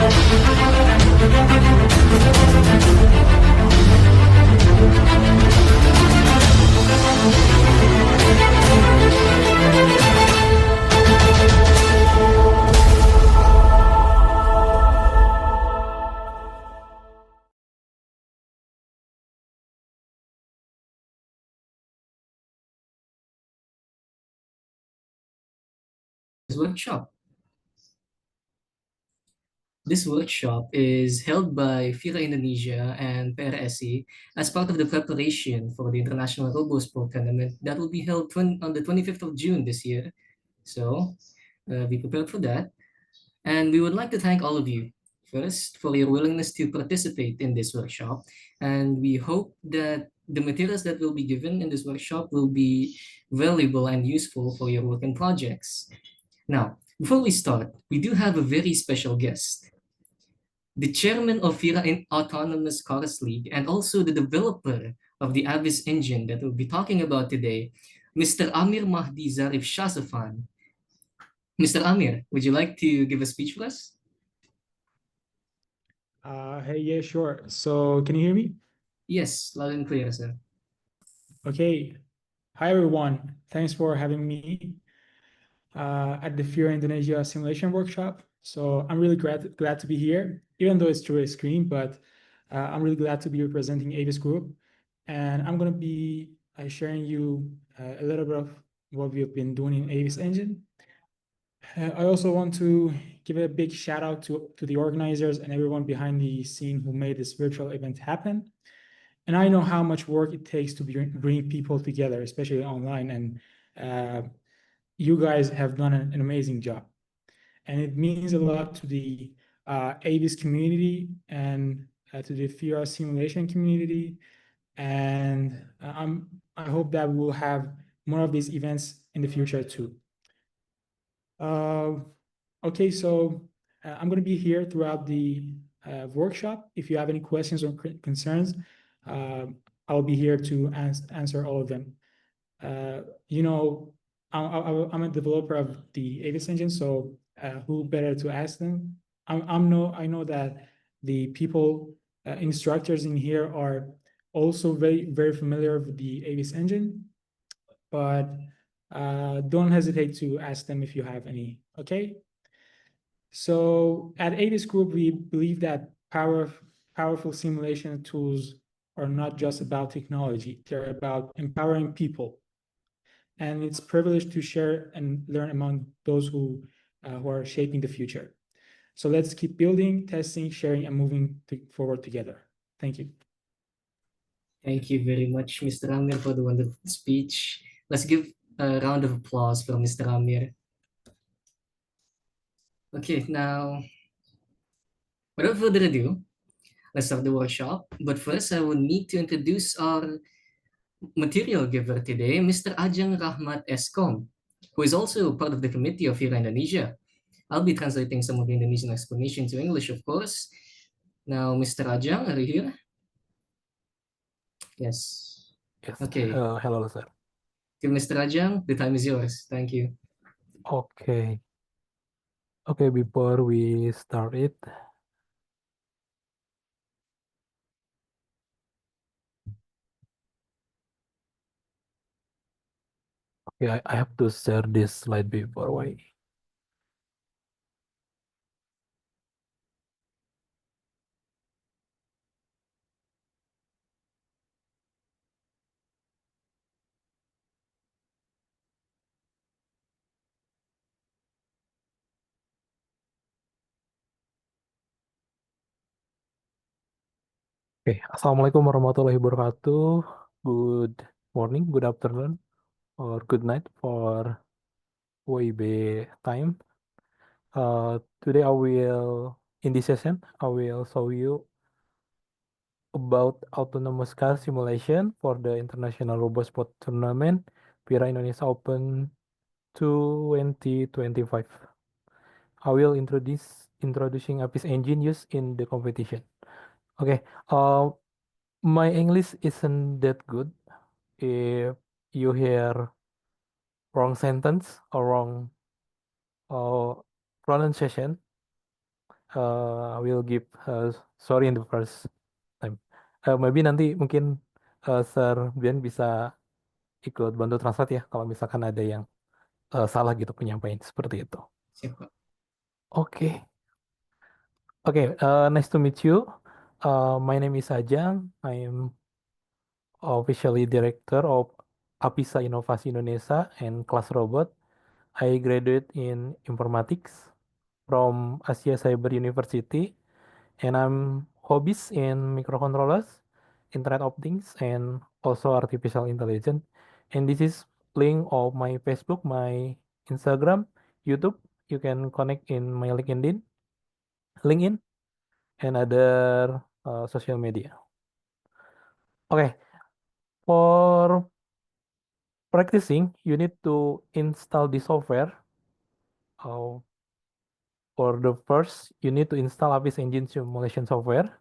This workshop. This workshop is held by FIRA Indonesia and PRSI as part of the preparation for the International RoboSport Tournament that will be held on the 25th of June this year. So be prepared for that. And we would like to thank all of you first for your willingness to participate in this workshop. And we hope that the materials that will be given in this workshop will be valuable and useful for your work and projects. Now, before we start, we do have a very special guest, the chairman of FIRA in Autonomous Cars League and also the developer of the Avis engine that we'll be talking about today, Mr. Amir Mahdi Zarif Shazafan. Mr. Amir, would you like to give a speech for us? Hey, yeah, sure. So can you hear me? Yes, loud and clear, sir. Okay. Hi, everyone. Thanks for having me at the FIRA Indonesia Simulation Workshop. So I'm really glad to be here, even though it's through a screen, but I'm really glad to be representing Avis Group. And I'm going to be sharing you a little bit of what we've been doing in Avis Engine. I also want to give a big shout out to the organizers and everyone behind the scene who made this virtual event happen. And I know how much work it takes to bring people together, especially online. And you guys have done an amazing job. And it means a lot to the Avis community and to the FIRA simulation community. And I hope that we will have more of these events in the future too. Okay, so I'm going to be here throughout the workshop. If you have any questions or concerns, I'll be here to answer all of them. You know, I'm a developer of the Avis engine, so who better to ask them? I know that the people, instructors in here are also very familiar with the Avis engine, but don't hesitate to ask them if you have any, okay? So at Avis Group, we believe that powerful simulation tools are not just about technology, they're about empowering people. And it's a privilege to share and learn among those who are shaping the future. So let's keep building, testing, sharing, and moving forward together. Thank you. Thank you very much, Mr. Amir, for the wonderful speech. Let's give a round of applause for Mr. Amir. Okay, now, without further ado, let's start the workshop. But first, I would need to introduce our material giver today, Mr. Ajang Rahmat Eskom, who is also part of the committee of FIRA Indonesia. I'll be translating some of the Indonesian explanation to English, of course. Now, Mr. Ajang, are you here? Yes. Yes. Okay. Hello, sir. To Mr. Ajang, the time is yours. Thank you. Okay. Okay, before we start it, okay, I have to share this slide before why. Okay, Assalamualaikum warahmatullahi wabarakatuh. Good morning, good afternoon, or good night for WIB time. Today in this session, I will show you about autonomous car simulation for the International RoboSport Tournament, FIRA Indonesia Open 2025. I will introducing Avis engine used in the competition. Okay, my English isn't that good. If you hear wrong sentence or wrong pronunciation, I will give sorry in the first time. Maybe nanti mungkin Sir Ben bisa ikut bantu translate ya kalau misalkan ada yang salah gitu penyampaian seperti itu. Siap, Kak. Oke. Okay, nice to meet you. My name is Ajang. I am officially director of Apisa Inovasi Indonesia and Class Robot. I graduate in informatics from Asia Cyber University, and I'm hobbies in microcontrollers, Internet of Things, and also artificial intelligence. And this is link of my Facebook, my Instagram, YouTube. You can connect in my LinkedIn, and other social media. Okay, for practicing, you need to install the software. Uh, for the first, you need to install Abyss Engine simulation software.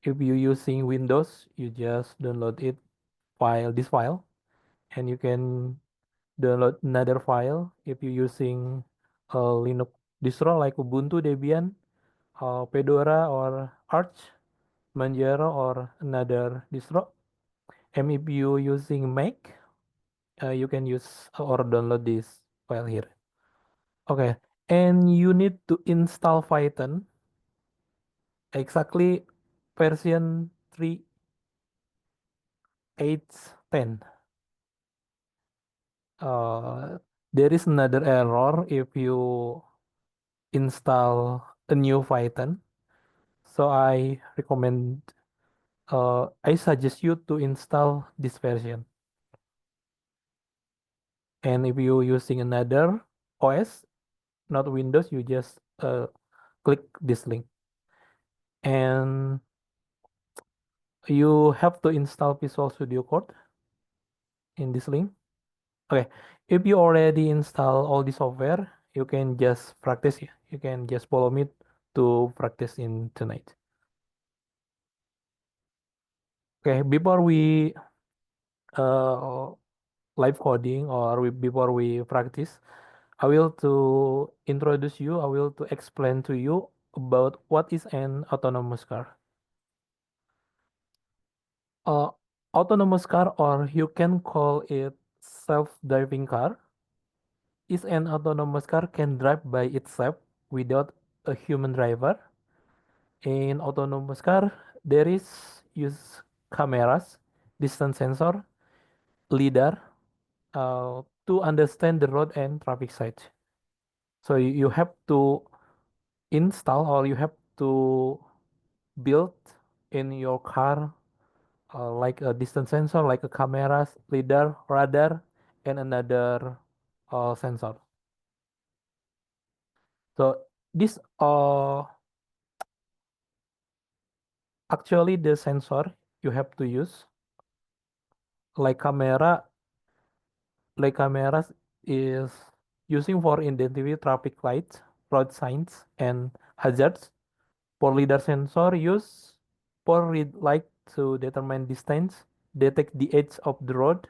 If you're using Windows, you just download this file, and you can download another file if you're using a Linux distro like Ubuntu, Debian, Fedora, or Arch, Manjaro, or another distro. And if you're using Mac, you can use or download this file here. Okay, and you need to install Python exactly version 3.8.10. There is another error if you install a new Python. So I suggest you to install this version. And if you're using another OS, not Windows, you just click this link. And you have to install Visual Studio Code in this link. Okay, if you already install all the software, you can just practice. You can just follow me to practice in tonight. Okay, before we uh, live coding or before we practice, I will to introduce you. I will to explain to you about what is an autonomous car. Uh, Autonomous car, or you can call it self-driving car, is an autonomous car can drive by itself without a human driver. In autonomous car, there is use cameras, distance sensor, lidar, to understand the road and traffic sight. So you have to install or you have to build in your car like a distance sensor, like a cameras, lidar, radar, and another sensor. So this actually the sensor you have to use like cameras is using for identify traffic lights, road signs, and hazards. For lidar sensor use for read light to determine distance, detect the edge of the road,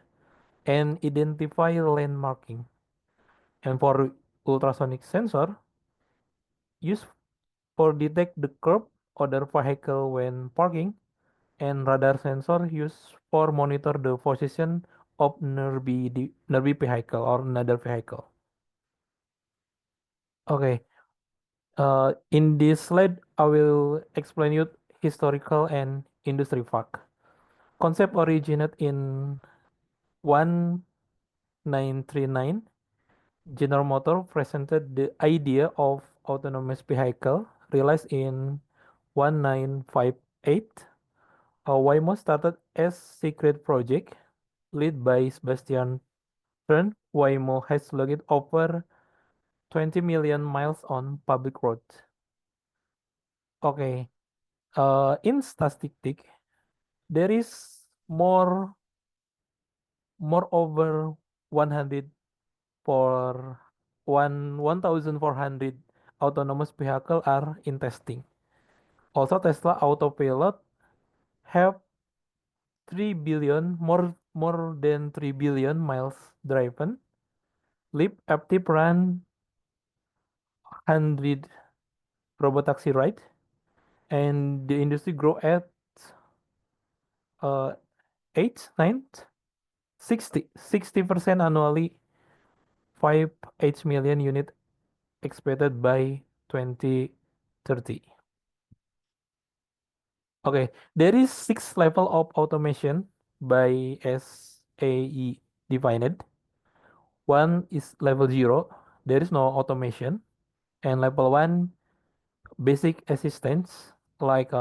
and identify lane marking. And for ultrasonic sensor use for detect the curb other vehicle when parking, and radar sensor used for monitor the position of nearby vehicle or another vehicle. Okay, in this slide, I will explain you historical and industry fact. Concept originated in 1939. General Motors presented the idea of autonomous vehicle, realized in 1958. Waymo started as secret project led by Sebastian Fern. Waymo has logged over 20 million miles on public roads. Okay, in statistic, there is more over 100 for 1,400 autonomous vehicle are in testing. Also, Tesla Autopilot have 3 billion more than 3 billion miles driven. Leap active run 100 robotaxi ride, and the industry grow at uh, 8, 9, 60% annually, 5 million unit expected by 2030. Okay, there is 6 level of automation by SAE defined. One is level 0, there is no automation, and level 1, basic assistance like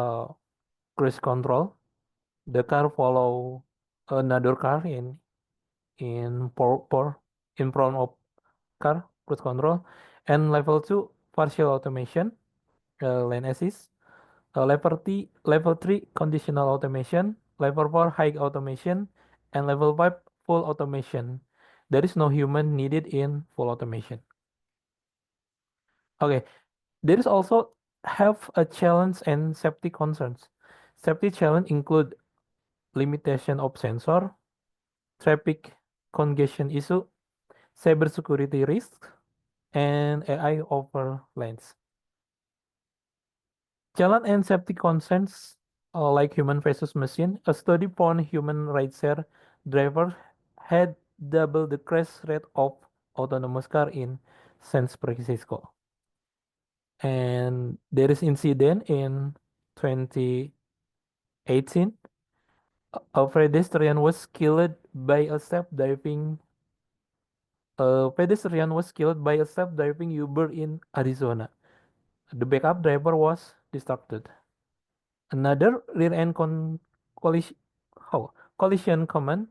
cruise control. The car follow another car in in front of car, cruise control. And level 2, partial automation, lane assist. Level 3, conditional automation. Level 4, high automation. And level 5, full automation. There is no human needed in full automation. Okay, there is also have a challenge and safety concerns. Safety challenge include limitation of sensor, traffic congestion issue, cybersecurity risks, and AI overlays. Challenge and safety concerns like human versus machine. A study found human rideshare drivers had double the crash rate of autonomous car in San Francisco. And there is incident in 2018. A pedestrian was killed by a self-driving Uber in Arizona. The backup driver was distracted. Another rear-end collision, collision common,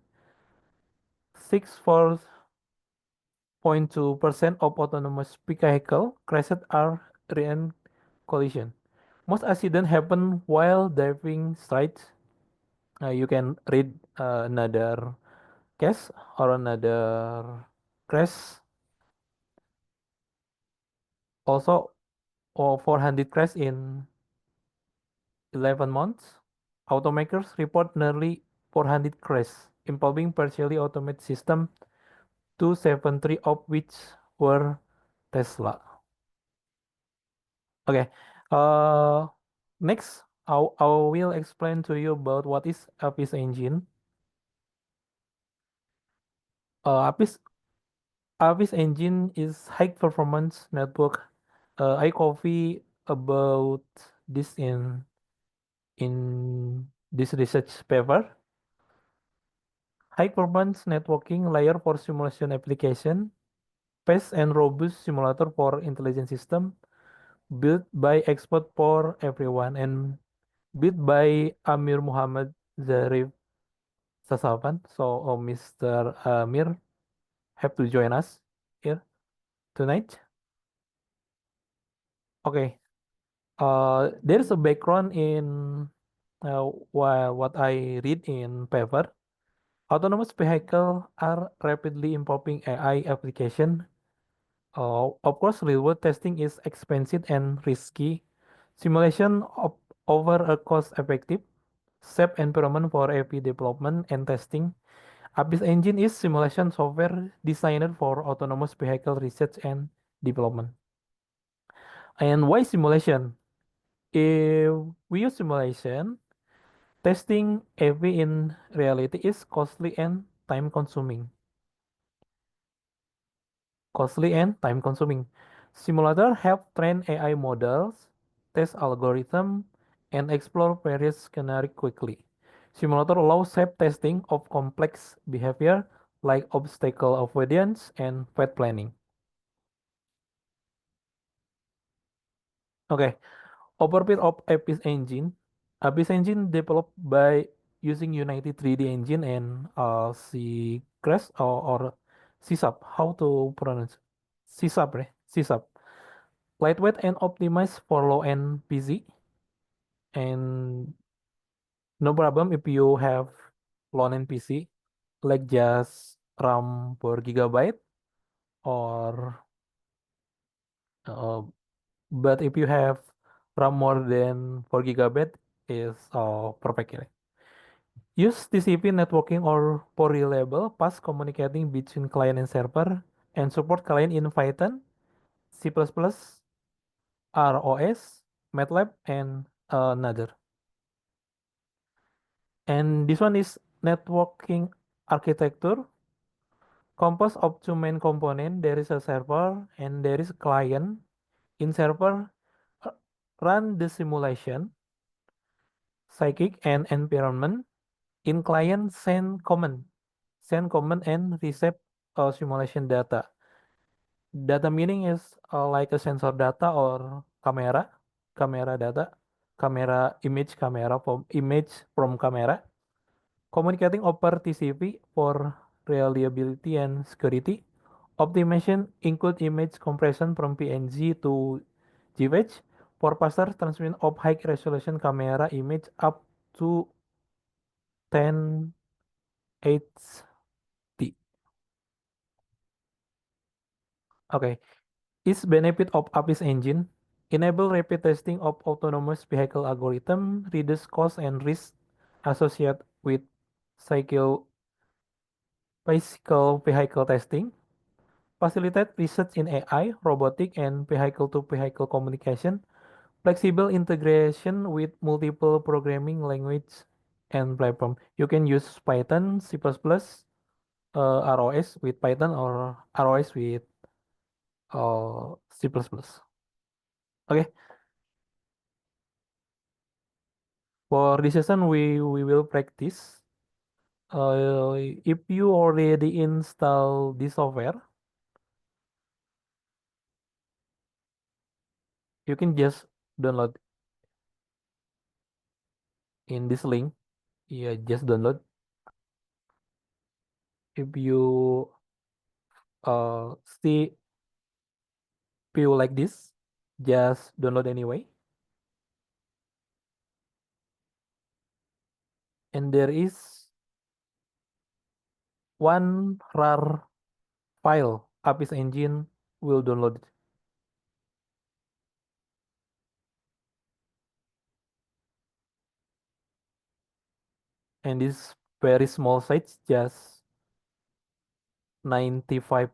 64.2% of autonomous vehicle crashes are rear-end collision. Most accidents happen while driving straight. You can read another case or another crash. Also, 400 crash in 11 months. Automakers report nearly 400 crashes involving partially automated system, 273 of which were Tesla. Okay. Uh, Next, I will explain to you about what is Apis engine. Apis engine is high performance network. I copy about this in this research paper. High performance networking layer for simulation application, fast and robust simulator for intelligent system, built by expert for everyone, and built by Amir Muhammad Zarif Sasavan. So, Mr. Amir have to join us here tonight. Okay. There's a background in what I read in paper. Autonomous vehicles are rapidly evolving AI application. Of course, real-world testing is expensive and risky. Simulation of over a cost-effective, safe environment for AV development and testing. Abyss Engine is simulation software designed for autonomous vehicle research and development. And why simulation? If we use simulation, testing AV in reality is costly and time consuming. Simulator help train AI models, test algorithm, and explore various scenarios quickly. Simulator allows safe testing of complex behavior like obstacle avoidance and path planning. Okay, overview of Abyss Engine. Abyss Engine developed by using Unity 3D Engine and C-Crash or CSAP. How to pronounce? CSAP, right? CSAP. Lightweight and optimized for low-end PC. And no problem if you have low-end PC, like just RAM 4 GB or uh, but if you have RAM more than 4 GB is perfect. Use TCP networking or for reliable fast communicating between client and server and support client in Python, C++, ROS, MATLAB, and another. And this one is networking architecture composed of two main components. There is a server and there is a client. In server, uh, run the simulation, psychic and environment. In client, send command and receive simulation data. Data meaning is like a sensor data or camera data, camera image, camera from image from camera. Communicating over TCP for reliability and security. Optimization include image compression from PNG to GWH for faster transmission of high resolution camera image up to 1080. Okay, its benefit of APIS engine enable rapid testing of autonomous vehicle algorithm, reduce cost and risk associated with cycle bicycle vehicle testing, facilitate research in AI, robotic, and vehicle-to-vehicle communication, flexible integration with multiple programming language and platform. You can use Python, C++, ROS with Python or ROS with C++. Okay, for this session we will practice. If you already install this software, you can just download in this link. Yeah, just download. If you see view like this, just download anyway. And there is one RAR file APIS engine will download it. And this very small size, just 95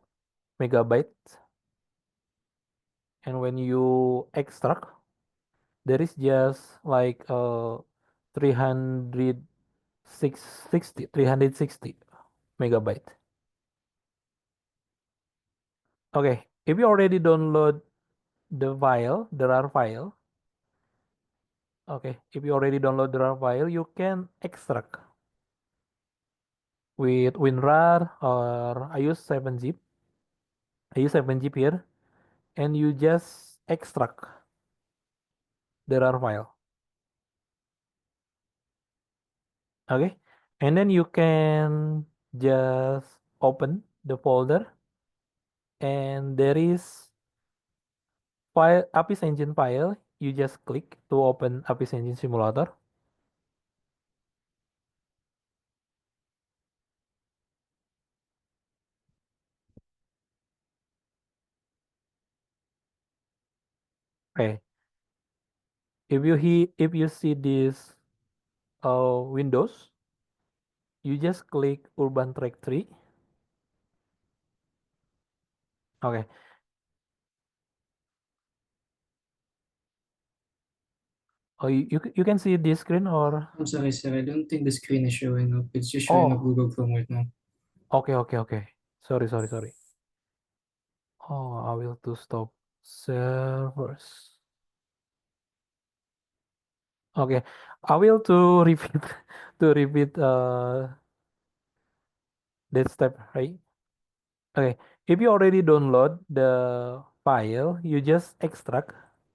megabytes. And when you extract, there is just like 360 megabyte. Okay, if you already download the file, the RAR file, okay, if you already download the RAR file, you can extract with WinRAR or I use 7-zip. I use 7-zip here, and you just extract the RAR file. Okay, and then you can just open the folder, and there is file Apis Engine file. You just click to open Apis Engine Simulator. Okay, if you see this Windows, you just click Urban Track 3. Okay. Oh, you can see this screen or I'm sorry, sir. I don't think the screen is showing up. It's just showing up oh, Google Chrome right now. okay. Sorry. Oh, I will to stop servers. Okay, I will to repeat to repeat that step, right? Okay, if you already download the file, you just extract.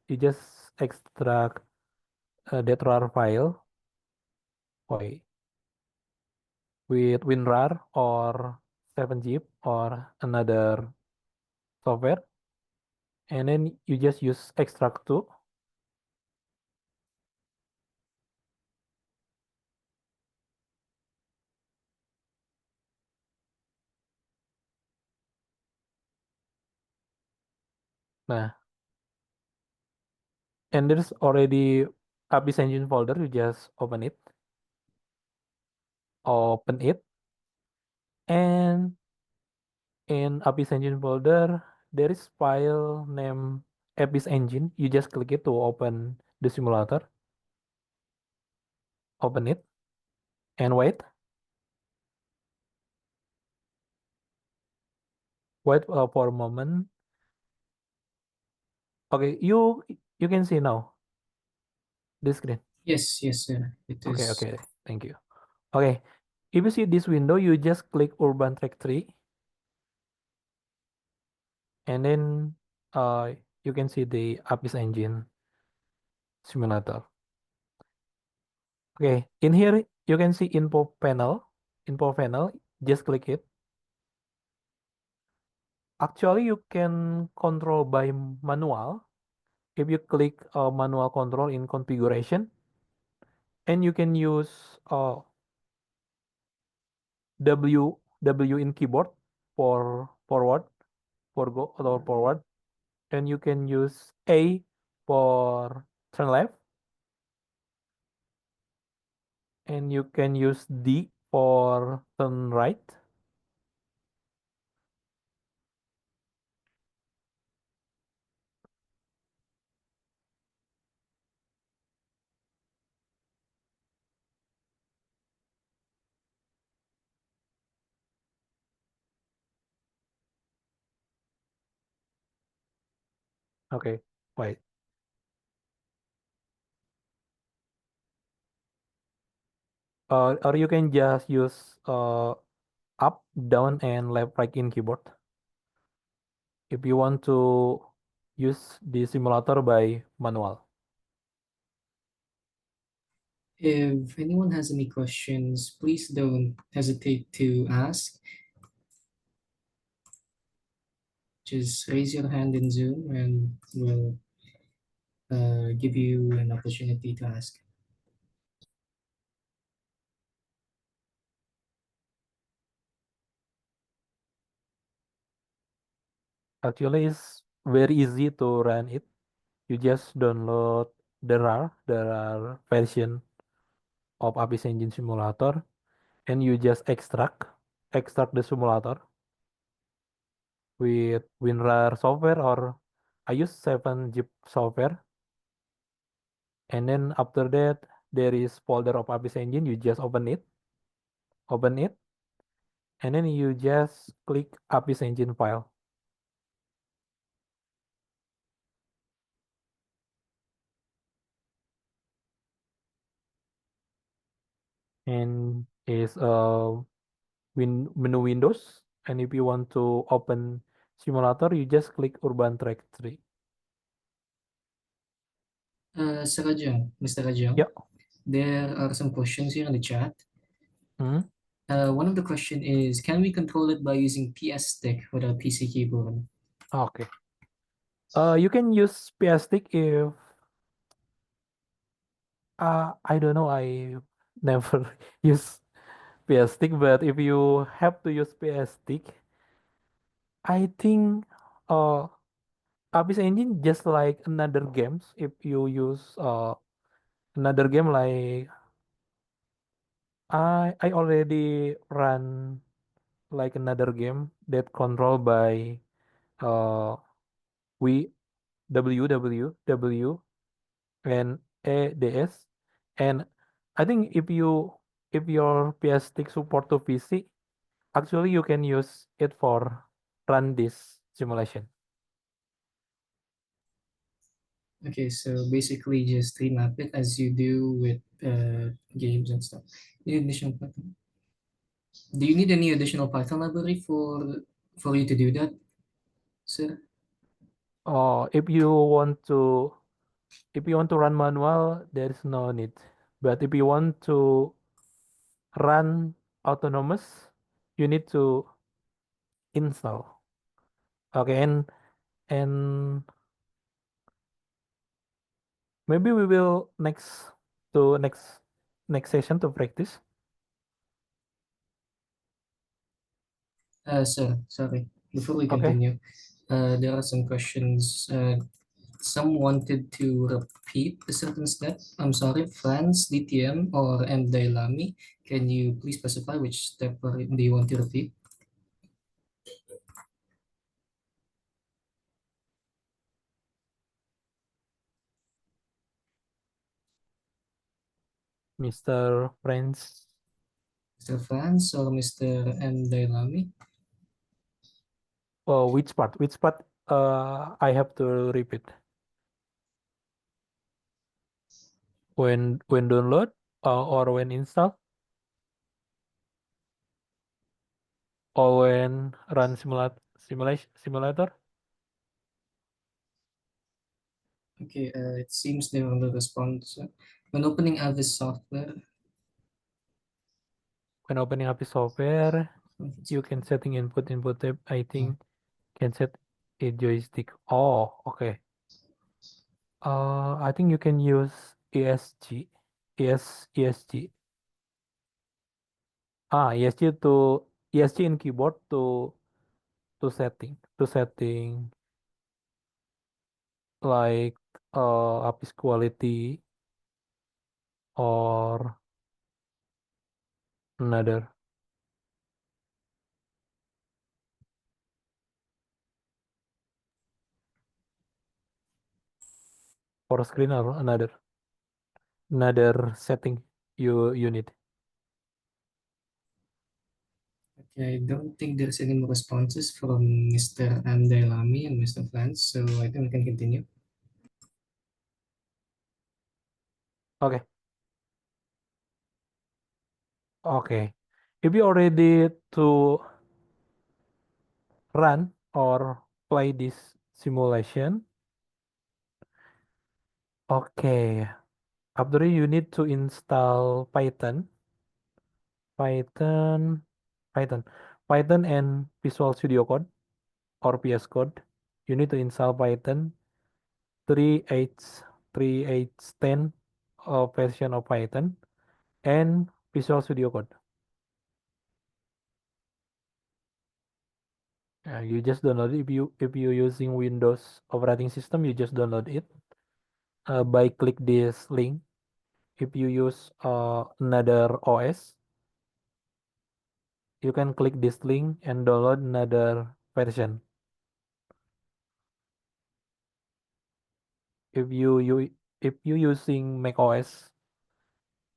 You just extract that RAR file, wait, with WinRAR or 7-zip or another software, and then you just use extract to. Nah, and there's already Abyss Engine folder. You just open it, and in Abyss Engine folder there is file name Abyss Engine. You just click it to open the simulator, open it, and wait. Wait for a moment. Okay, you can see now the screen. Yes, yes, sir. It Okay, is. okay, thank you. Okay, if you see this window, you just click Urban Track 3, and then you can see the Apis Engine simulator. Okay, in here you can see info panel. Info panel, just click it. Actually, you can control by manual. If you click manual control in configuration, and you can use W in keyboard for forward, for go or forward, and you can use A for turn left, and you can use D for turn right. Okay, wait. Or you can just use up, down, and left, right in keyboard. If you want to use the simulator by manual. If anyone has any questions, please don't hesitate to ask. Just raise your hand in Zoom and we'll give you an opportunity to ask. Actually, it's very easy to run it. You just download the RAR version of Apis Engine Simulator, and you just extract the simulator with WinRAR software, or I use 7-zip software. And then after that, there is folder of Apis Engine. You just open it, and then you just click Apis Engine file. And is menu Windows. And if you want to open simulator, you just click Urban Track 3. Sir Rajang, Mr. Rajang, Yeah. there are some questions here in the chat. Hmm. One of the question is, can we control it by using PS stick with a PC keyboard? Okay. You can use PS stick if I don't know. I never use PS stick, but if you have to use PS stick, I think uh Abyss Engine just like another games. If you use another game, like I already run like another game that controlled by we WWW and ADS. And I think if your PS stick support to PC, actually you can use it for run this simulation. Okay, so basically just remap it as you do with games and stuff. Need additional Python. Do you need any additional Python library for you to do that, sir? If you want to run manual, there is no need. But if you want to run autonomous, you need to install. Okay, and maybe we will next session to practice. Sir, sorry. Before we Okay. continue, there are some questions. Some wanted to repeat a certain step. I'm sorry, Franz, DTM, or M. Dailami. Can you please specify which step do you want to repeat? Mr. Friends. Mr. Franz or Mr. M. Dailami? Oh, which part? Which part? I have to repeat. When download or when install or when run simulator. Okay, it seems they will respond. So, when opening Avis software, When opening up the software, you can setting input tab. I think can set a joystick. Oh, okay. I think you can use ESG, ESG. ESG in keyboard to setting like API's quality or another for screen or another setting you need. okay, I don't think there's any more responses from Mr. M. Dailami and Mr. Franz, so I think we can continue. Okay, okay. If you are ready to run or play this simulation, okay. After you need to install Python, Python, Python and Visual Studio Code or VS Code. You need to install Python 3.8 3.8.10 version of Python and Visual Studio Code. You just download it. If you using Windows operating system, you just download it by click this link. If you use another OS, you can click this link and download another version. If you using Mac OS,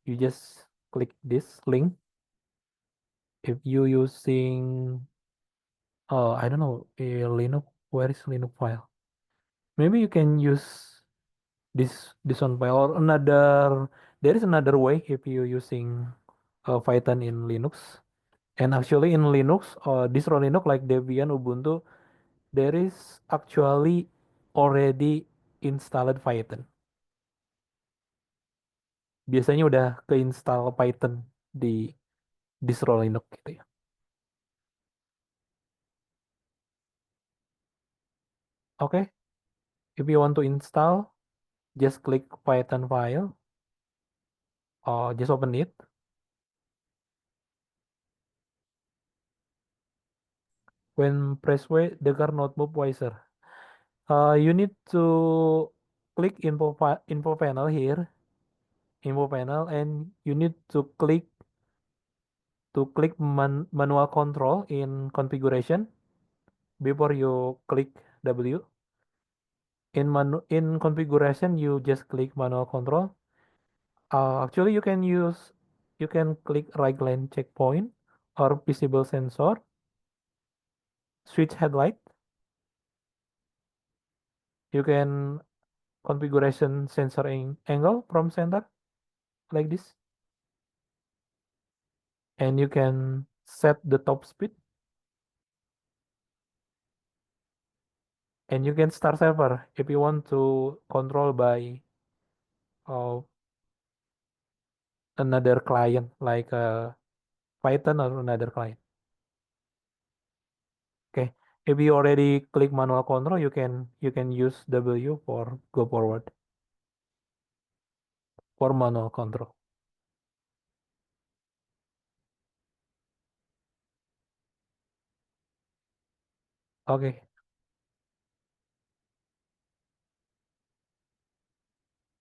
you just click this link. If you using I don't know a Linux, where is Linux file? Maybe you can use this one file or another. There is another way if you using Python in Linux. And actually in Linux, distro Linux like Debian, Ubuntu, there is actually already installed Python. Biasanya udah keinstall Python di distro Linux gitu ya. Oke, if you want to install, just click Python file or just open it. When press Y, the car not move wiser. You need to click info panel here, info panel, and you need to click manual control in configuration before you click W. In configuration, you just click manual control. Actually, you can click right lane checkpoint or visible sensor, switch headlight. You can configuration sensor angle from center like this, and you can set the top speed, and you can start server if you want to control by uh, another client like Python or another client. Okay, if you already click manual control, you can use W for go forward for manual control. Okay,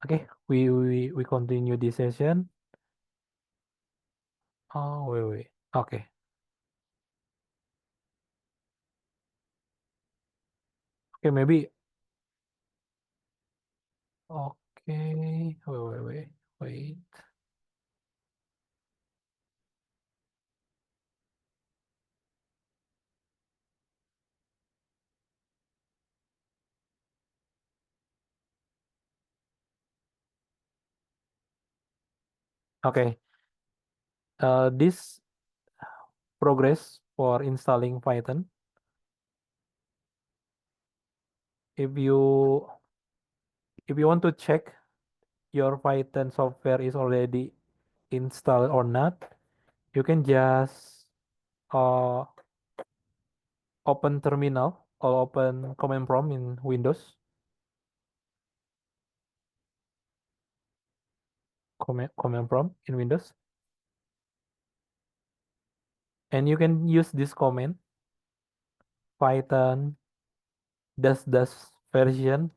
okay, we continue this session. Oh, wait. Okay, okay, maybe. Okay, wait. Okay. This progress for installing Python. If you want to check your Python software is already installed or not, you can just uh, open terminal or open command prompt in Windows. Command prompt in Windows. And you can use this command Python dash dash version.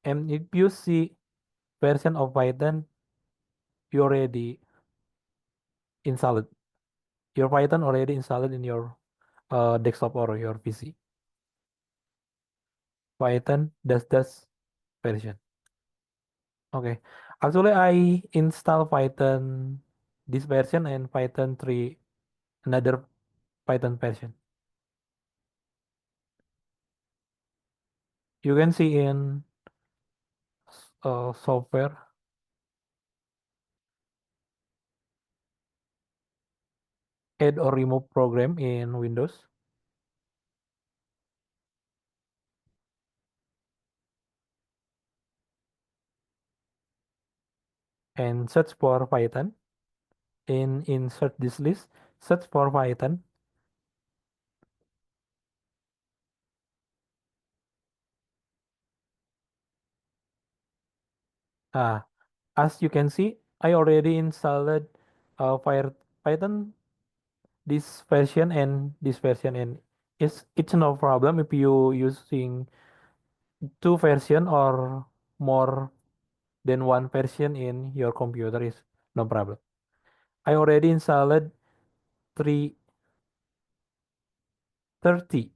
And if you see version of Python, you already installed. Your Python already installed in your desktop or your PC. Python dash dash version. Okay. Actually, I install Python this version and Python 3 another Python version. You can see in software add or remove program in Windows and search for Python. In insert this list, search for Python. Ah, as you can see, I already installed Fire Python this version and this version, and it's no problem if you using two version or more than one version in your computer is no problem. I already installed 330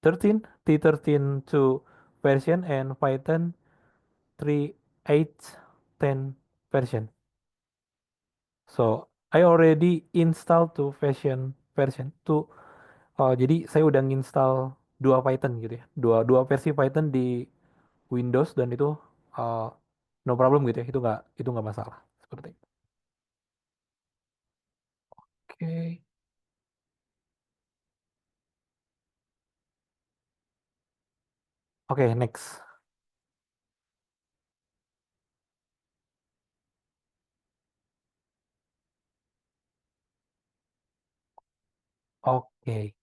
13 T13 to version and Python 3.8.10 version. So I already install to version 2. Jadi saya udah nginstal dua Python gitu ya. Dua dua versi Python di Windows dan itu uh, no problem gitu ya. Itu nggak masalah seperti itu. Oke. Oke, next. Oke.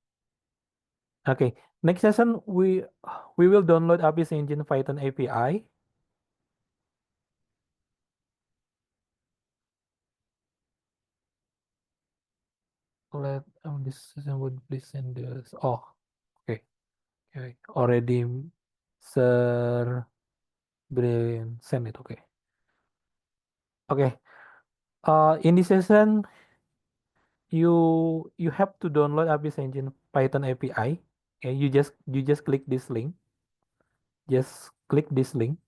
Oke. Next session we will download Abyss Engine Python API. Let this session would please send this. Oh, okay. Okay. Already Sir Brian send it. Okay. Okay. In this session, you have to download Abyss Engine Python API. Okay. You just click this link. Just click this link,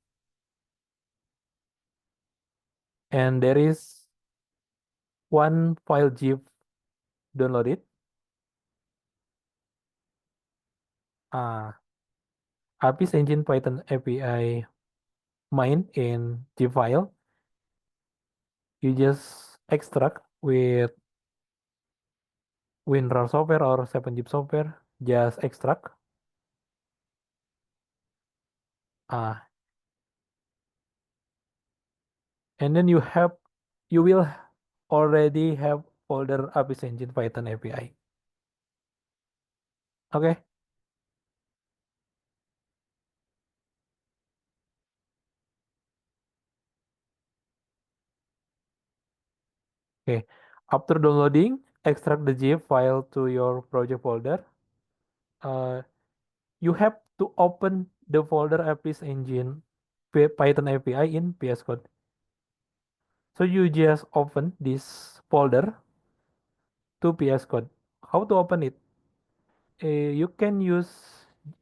and there is one file zip. Download it. Uh, Abyss Engine Python API main in zip file. You just extract with WinRAR software or 7-zip software. Just extract. Ah, and then you will already have folder Abyss Engine Python API. Okay. Okay. After downloading, extract the zip file to your project folder. Uh, you have to open the folder Abyss Engine Python API in VS Code. So you just open this folder to VS Code. How to open it? You can use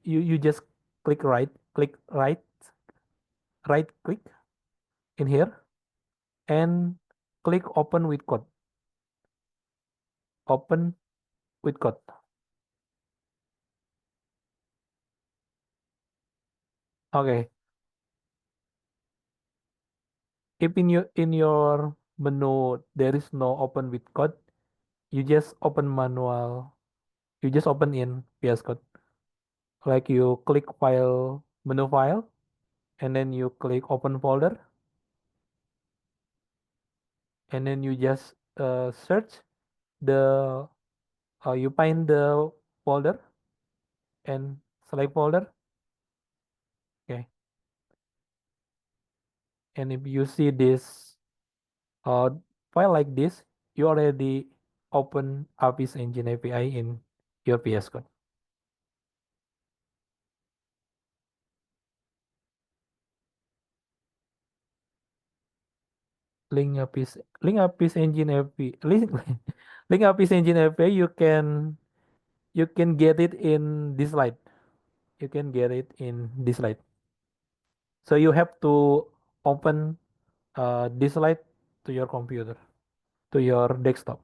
you just click right click in here and click open with code. Open with code. Okay. if in your menu there is no open with code, you just open manual. You just open in VS Code. Like you click file, menu file, and then you click open folder, and then you just search the you find the folder and select folder. Okay, and if you see this uh, file like this, you already open Avis Engine API in your VS Code. Link Avis Engine API link Avis Engine API you can get it in this slide. You can get it in this slide. So you have to open this slide to your computer, to your desktop.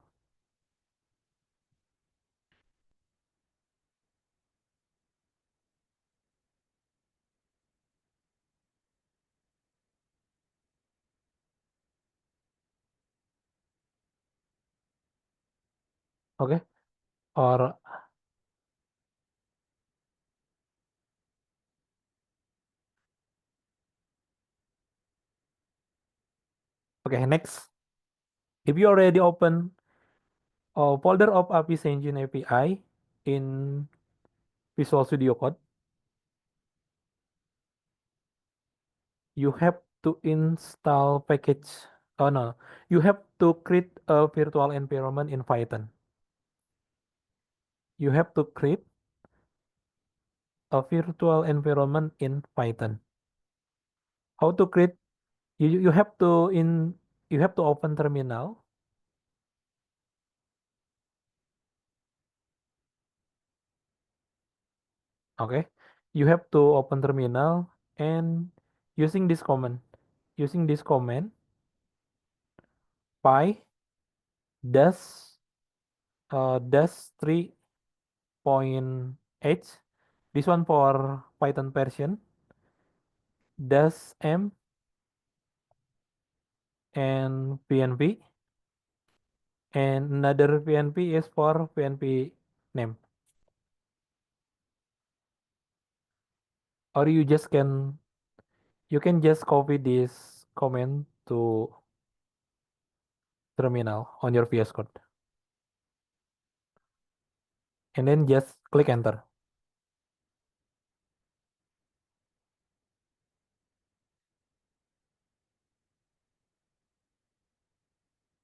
Okay, or okay, next. If you already open a folder of Avis Engine API in Visual Studio Code, you have to install package. Oh no, you have to create a virtual environment in Python. You have to create a virtual environment in Python. How to create? You have to open terminal. Okay, you have to open terminal and using this command, py dash dash 3.h. This one for Python version dash m and pnp, and another pnp is for pnp name. Or you can just copy this command to terminal on your VS Code and then just click enter.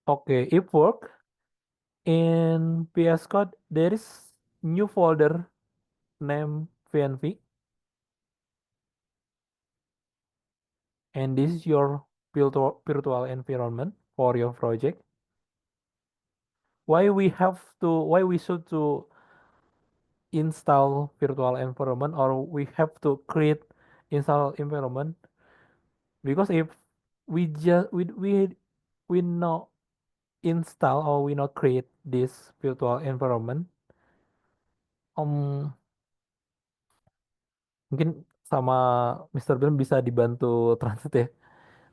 Okay, if work in VS Code there is new folder named VNV, and this is your virtual environment for your project. Why we should to install virtual environment, or we have to create install environment? Because if we just we not install or we not create this virtual environment, um mungkin sama Mr. Bill bisa dibantu translate ya.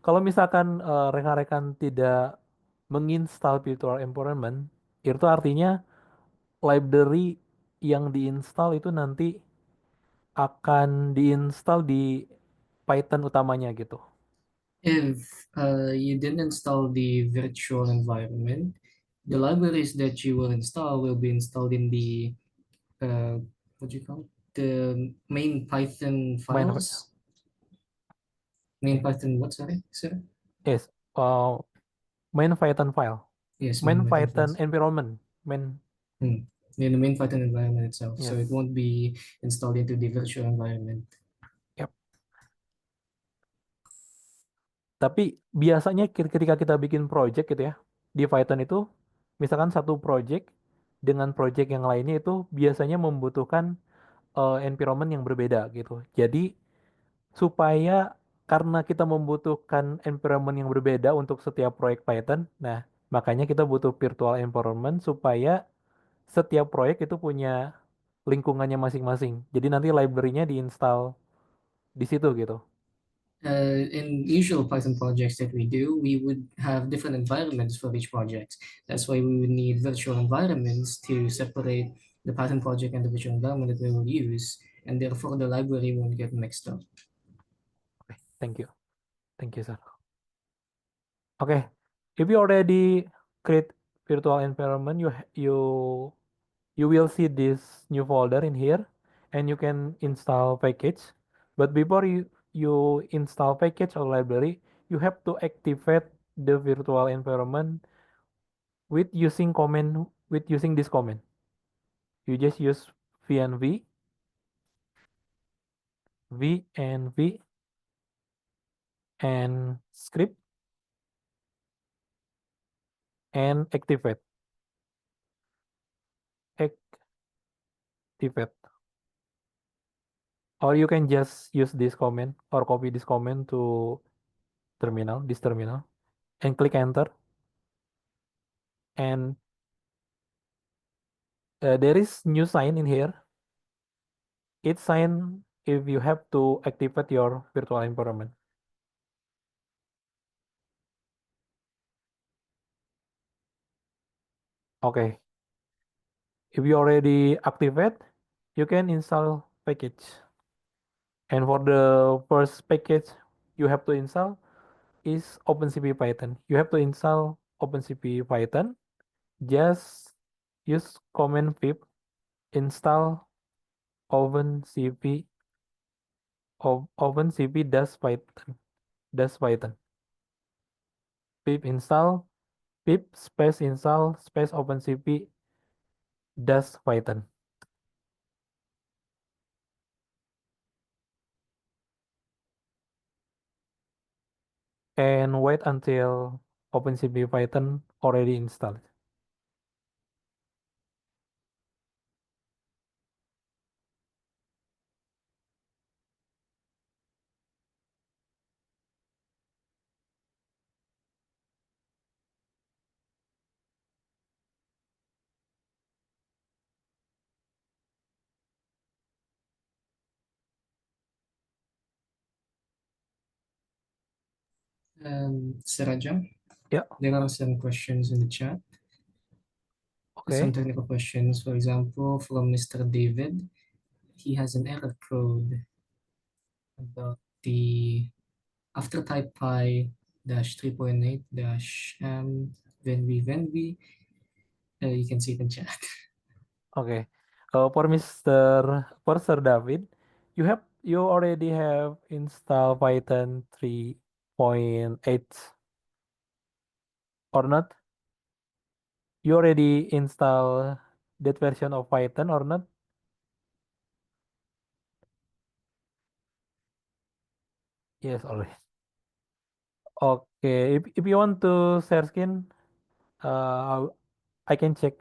Kalau misalkan rekan-rekan tidak menginstal virtual environment, itu artinya library yang diinstal itu nanti akan diinstal di Python utamanya gitu. If you didn't install the virtual environment, the libraries that you will install will be installed in the what do you call it? The main Python Main files. Main Python what, sorry, sir? yes, main Python file, Yes, main main Python Python files. environment, main Hmm. In the main Python environment itself, so it yes. won't be installed into the virtual environment. Yap. Tapi biasanya ketika kita bikin project gitu ya, di Python itu misalkan satu project dengan project yang lainnya itu biasanya membutuhkan environment yang berbeda gitu. Jadi supaya karena kita membutuhkan environment yang berbeda untuk setiap proyek Python, nah makanya kita butuh virtual environment supaya setiap proyek itu punya lingkungannya masing-masing. Jadi nanti library-nya diinstal di situ gitu. In usual Python projects that we do, we would have different environments for each project. That's why we would need virtual environments to separate the Python project and the virtual environment that we will use, and therefore the library won't get mixed up. Okay, thank you, sir. Okay, if you already create virtual environment, you will see this new folder in here, and you can install package. But before you install package or library, you have to activate the virtual environment with using this command. You just use vnv vnv and script and activate. Or you can just use this command or copy this command to this terminal, and click enter. And there is new sign in here. It's sign if you have to activate your virtual environment. Okay, if you already activate, you can install package. And for the first package you have to install is OpenCV Python. You have to install OpenCV Python. Just use command pip install OpenCV OpenCV dash Python. Pip install pip space install space OpenCV dash Python. And wait until OpenCV Python already installed. Siraja, Yeah, there are some questions in the chat. Some okay. technical questions, for example, from Mr. David. He has an error code about the after type pi dash 3.8 dash venv. You can see it in chat. Okay. For Sir David, you already have installed Python 3.8 or not? You already install that version of Python or not? Yes, already. Okay. If you want to share screen, uh, I can check.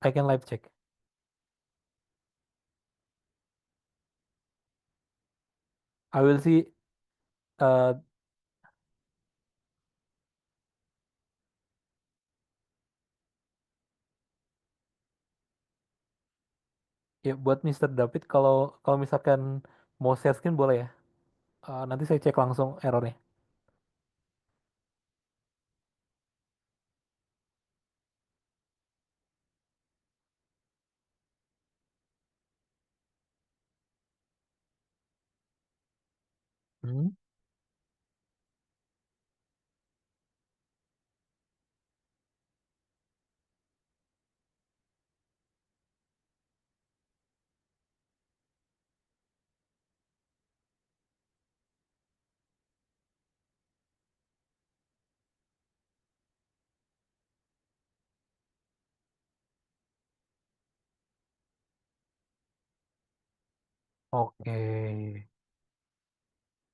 I can live check. I will see. Uh, ya buat Mister David kalau kalau misalkan mau share screen boleh ya. Nanti saya cek langsung errornya. Hmm. Oke.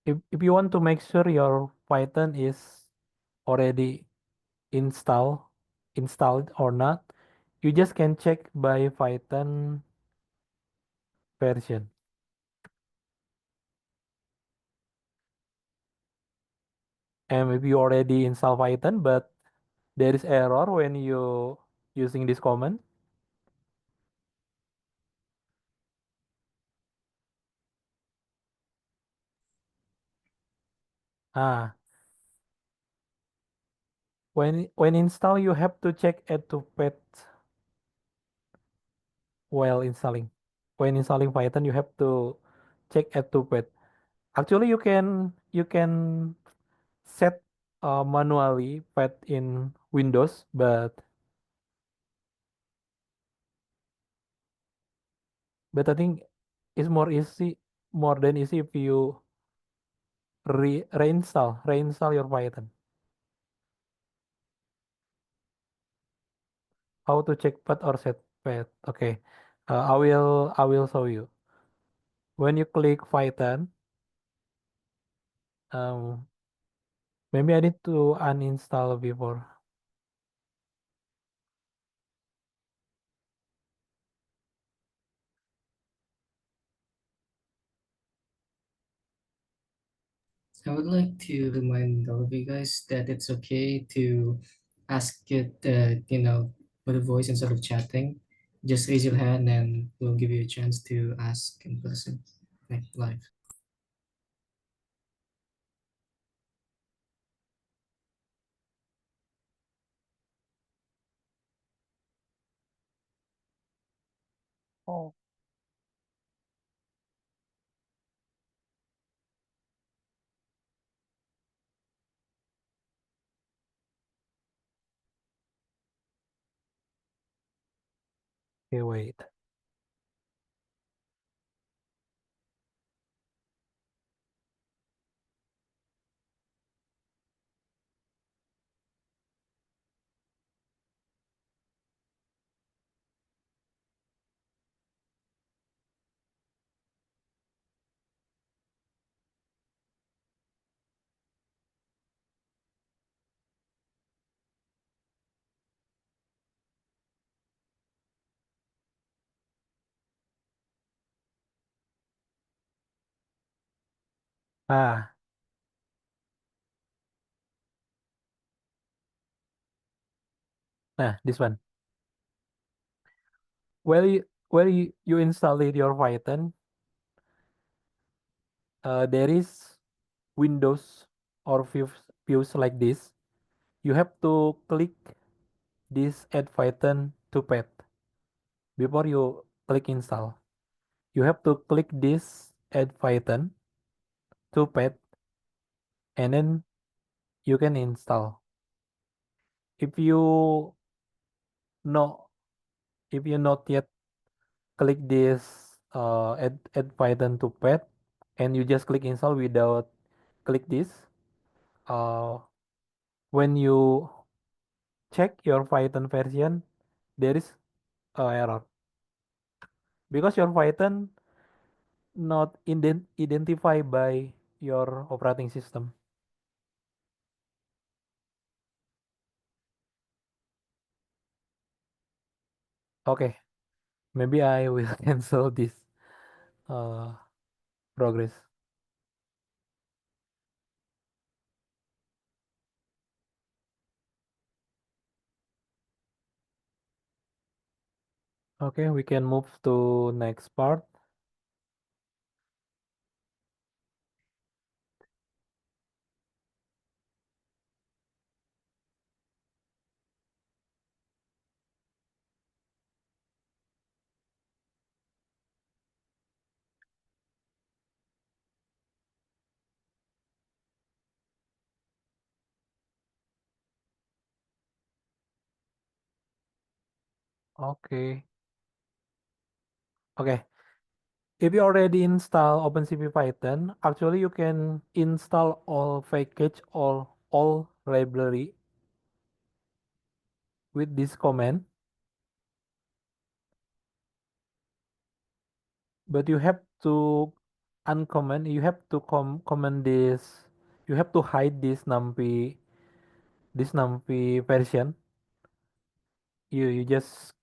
If you want to make sure your Python is already installed installed or not, you just can check by Python version. And if you already install Python, but there is error when you using this command, Ah, when install, you have to check add to pet while installing. When installing Python, you have to check add to pet. Actually, you can set manually pet in Windows, but I think it's more than easy if you reinstall your Python. How to check pet or set pet? Okay, I will show you. When you click Python, um, maybe I need to uninstall before. I would like to remind all of you guys that it's okay to ask it, with a voice instead of chatting. Just raise your hand and we'll give you a chance to ask in person, like live. Oh, okay, wait. Ah, nah, this one. Where you install it your Python, there is Windows or views like this. You have to click this add Python to pet before you click install. You have to click this add Python to pet and then you can install. If you not if you not yet click this add Python to pet and you just click install without click this, uh, when you check your Python version, there is a error because your Python not identified by your operating system. Okay, maybe I will cancel this uh, progress. Okay, we can move to next part. Okay. Okay. If you already install OpenCV Python, actually you can install all package or all library with this command, but you have to uncomment, you have to comment this, you have to hide this numpy version. You just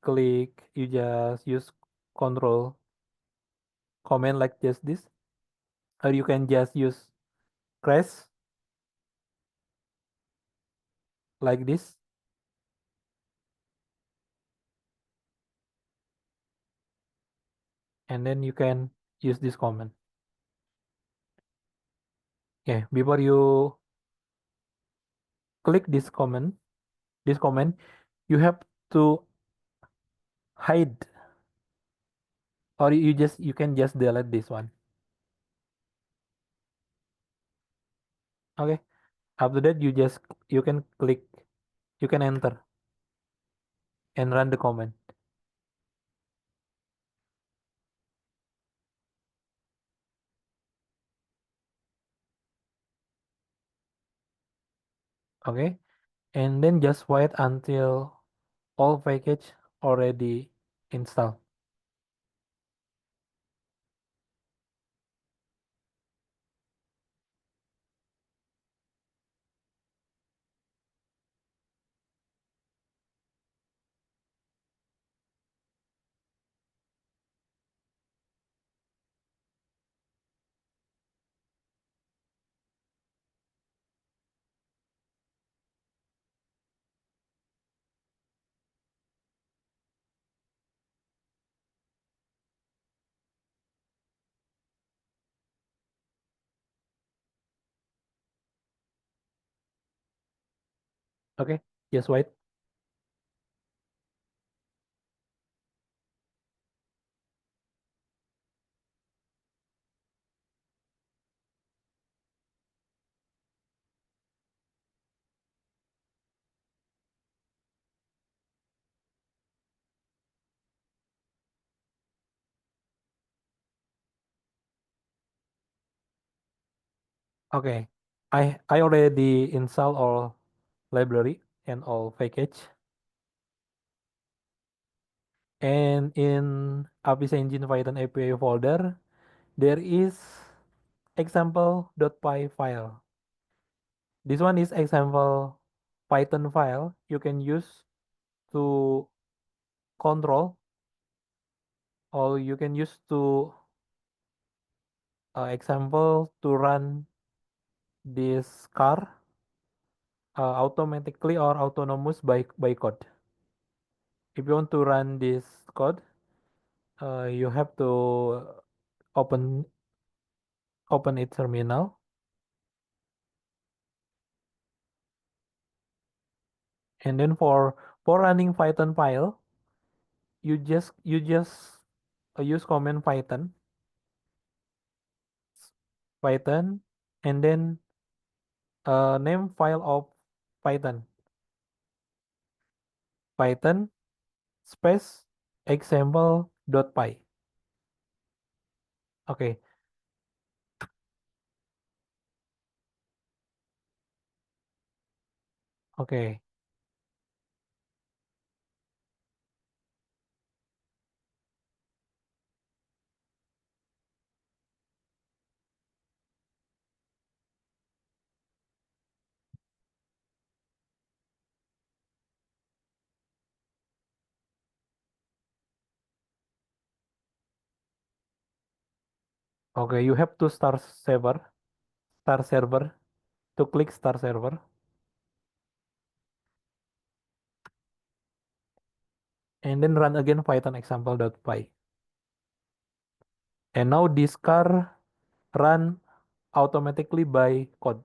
use control command like just this, or you can just use crash like this, and then you can use this command. Yeah, before you click this comment, you have to hide, or you can just delete this one. Okay. After that, you can click, you can enter and run the comment. Okay, and then just wait until all package already installed. Okay, just wait. Okay, I already install all library and all package. And in Apis Engine Python API folder, there is example.py file. This one is example Python file you can use to control, or you can use to example to run this car automatically or autonomous by code. If you want to run this code, you have to open open a terminal, and then for running Python file, you just use command Python, and then name file of Python space example.py. Okay, okay, okay. You have to start server to click start server, and then run again Python example.py. And now this car run automatically by code.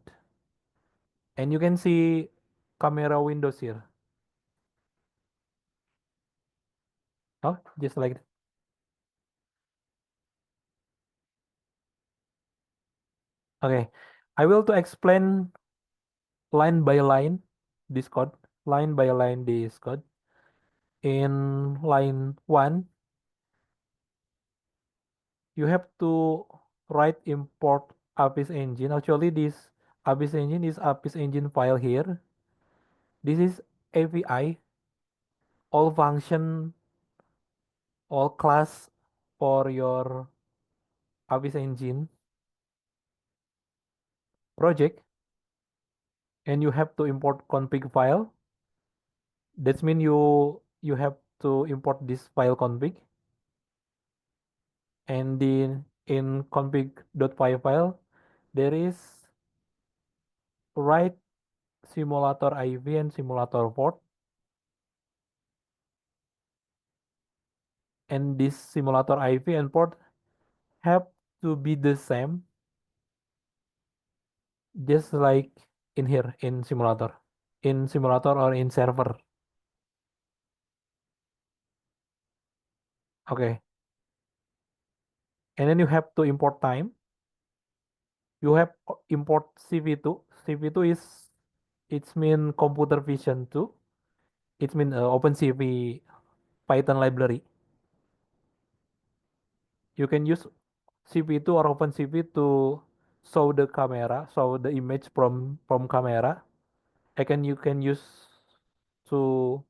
And you can see camera windows here. Oh, just like that. Okay, I will to explain line by line this code, line by line this code. In line 1, you have to write import Apis engine. Actually, this Apis engine is Apis engine file here. This is API, all function, all class for your Apis engine project, and you have to import config file. That means you have to import this file config, and then in config.py file there is write simulator IV and simulator port, and this simulator IV and port have to be the same just like in here in simulator or in server. Okay, and then you have to import time. You have import CV2. CV2 is it's mean computer vision too. It's mean OpenCV Python library. You can use CV2 or OpenCV to show the image from camera. Again, you can use to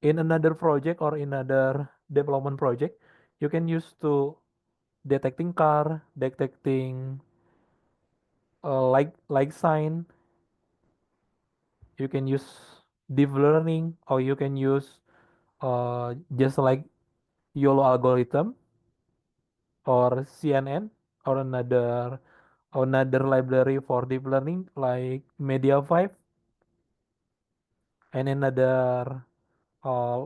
in another project or in another development project. You can use to detecting car, detecting like sign. You can use deep learning or you can use just like YOLO algorithm or CNN or another library for deep learning like Media 5 and another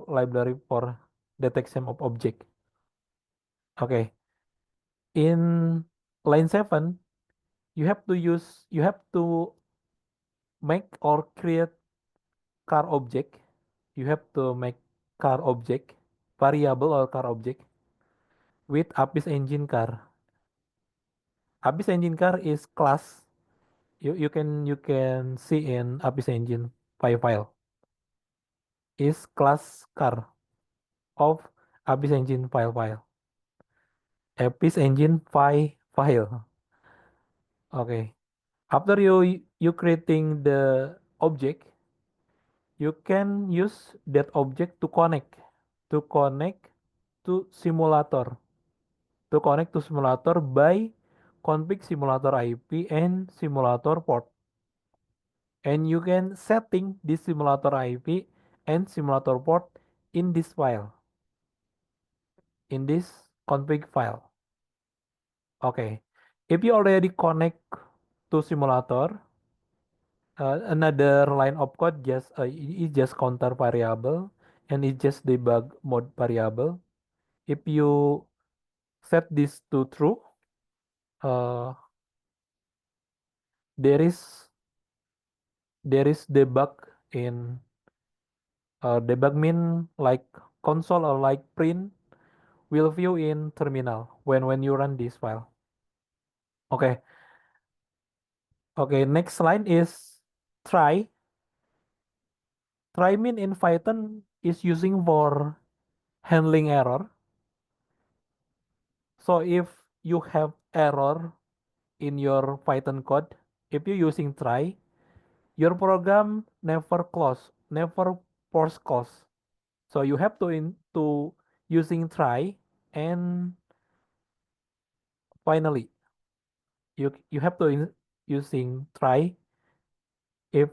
library for detection of object. Okay, in line 7 you have to make or create car object. You have to make car object variable or car object with Apis engine car. Apis engine car is class. You can see in Apis engine file is class car of Apis engine file. Apis engine file. Okay. After you creating the object, you can use that object to connect to simulator by config simulator IP and simulator port. And you can setting this simulator IP and simulator port in this file, in this config file. Okay. If you already connect to simulator, another line of code just is just counter variable and it just debug mode variable. If you set this to true, uh, there is debug in debug mean like console or like print will view in terminal when you run this file. Okay, okay. Next line is try. Try mean in Python is using for handling error. So if you have error in your Python code, if you using try, your program never close, never force close. So you have to using try and finally you have to using try if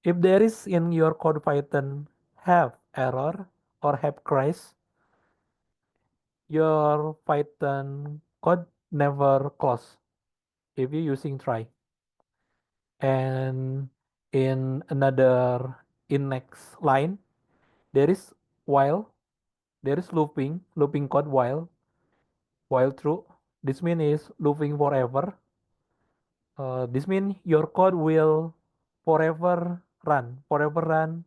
there is in your code Python have error or have crash, your Python code never close if you using try. And in next line there is while, there is looping code while true. This mean is looping forever. This mean your code will forever run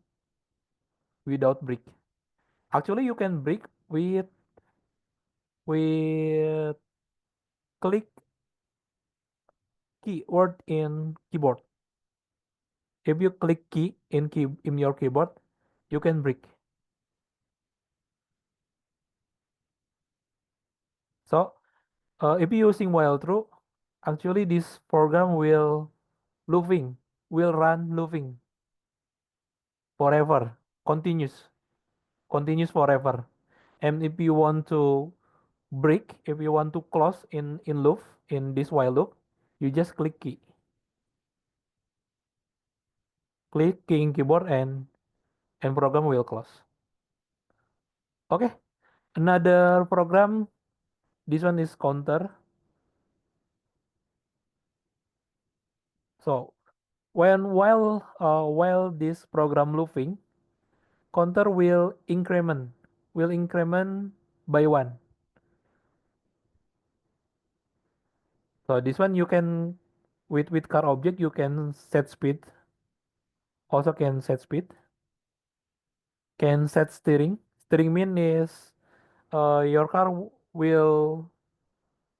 without break. Actually, you can break with click keyword in keyboard. If you click key in your keyboard, you can break. So if you're using while true, actually this program looping will run looping forever, continuous, continuous forever. And if you want to break, if you want to close in loop in this while loop, you just click key in keyboard and program will close. Okay, another program. This one is counter. So while this program looping, counter will increment by one. So this one you can with car object you can set speed, also can set speed, can set steering. Steering mean is your car will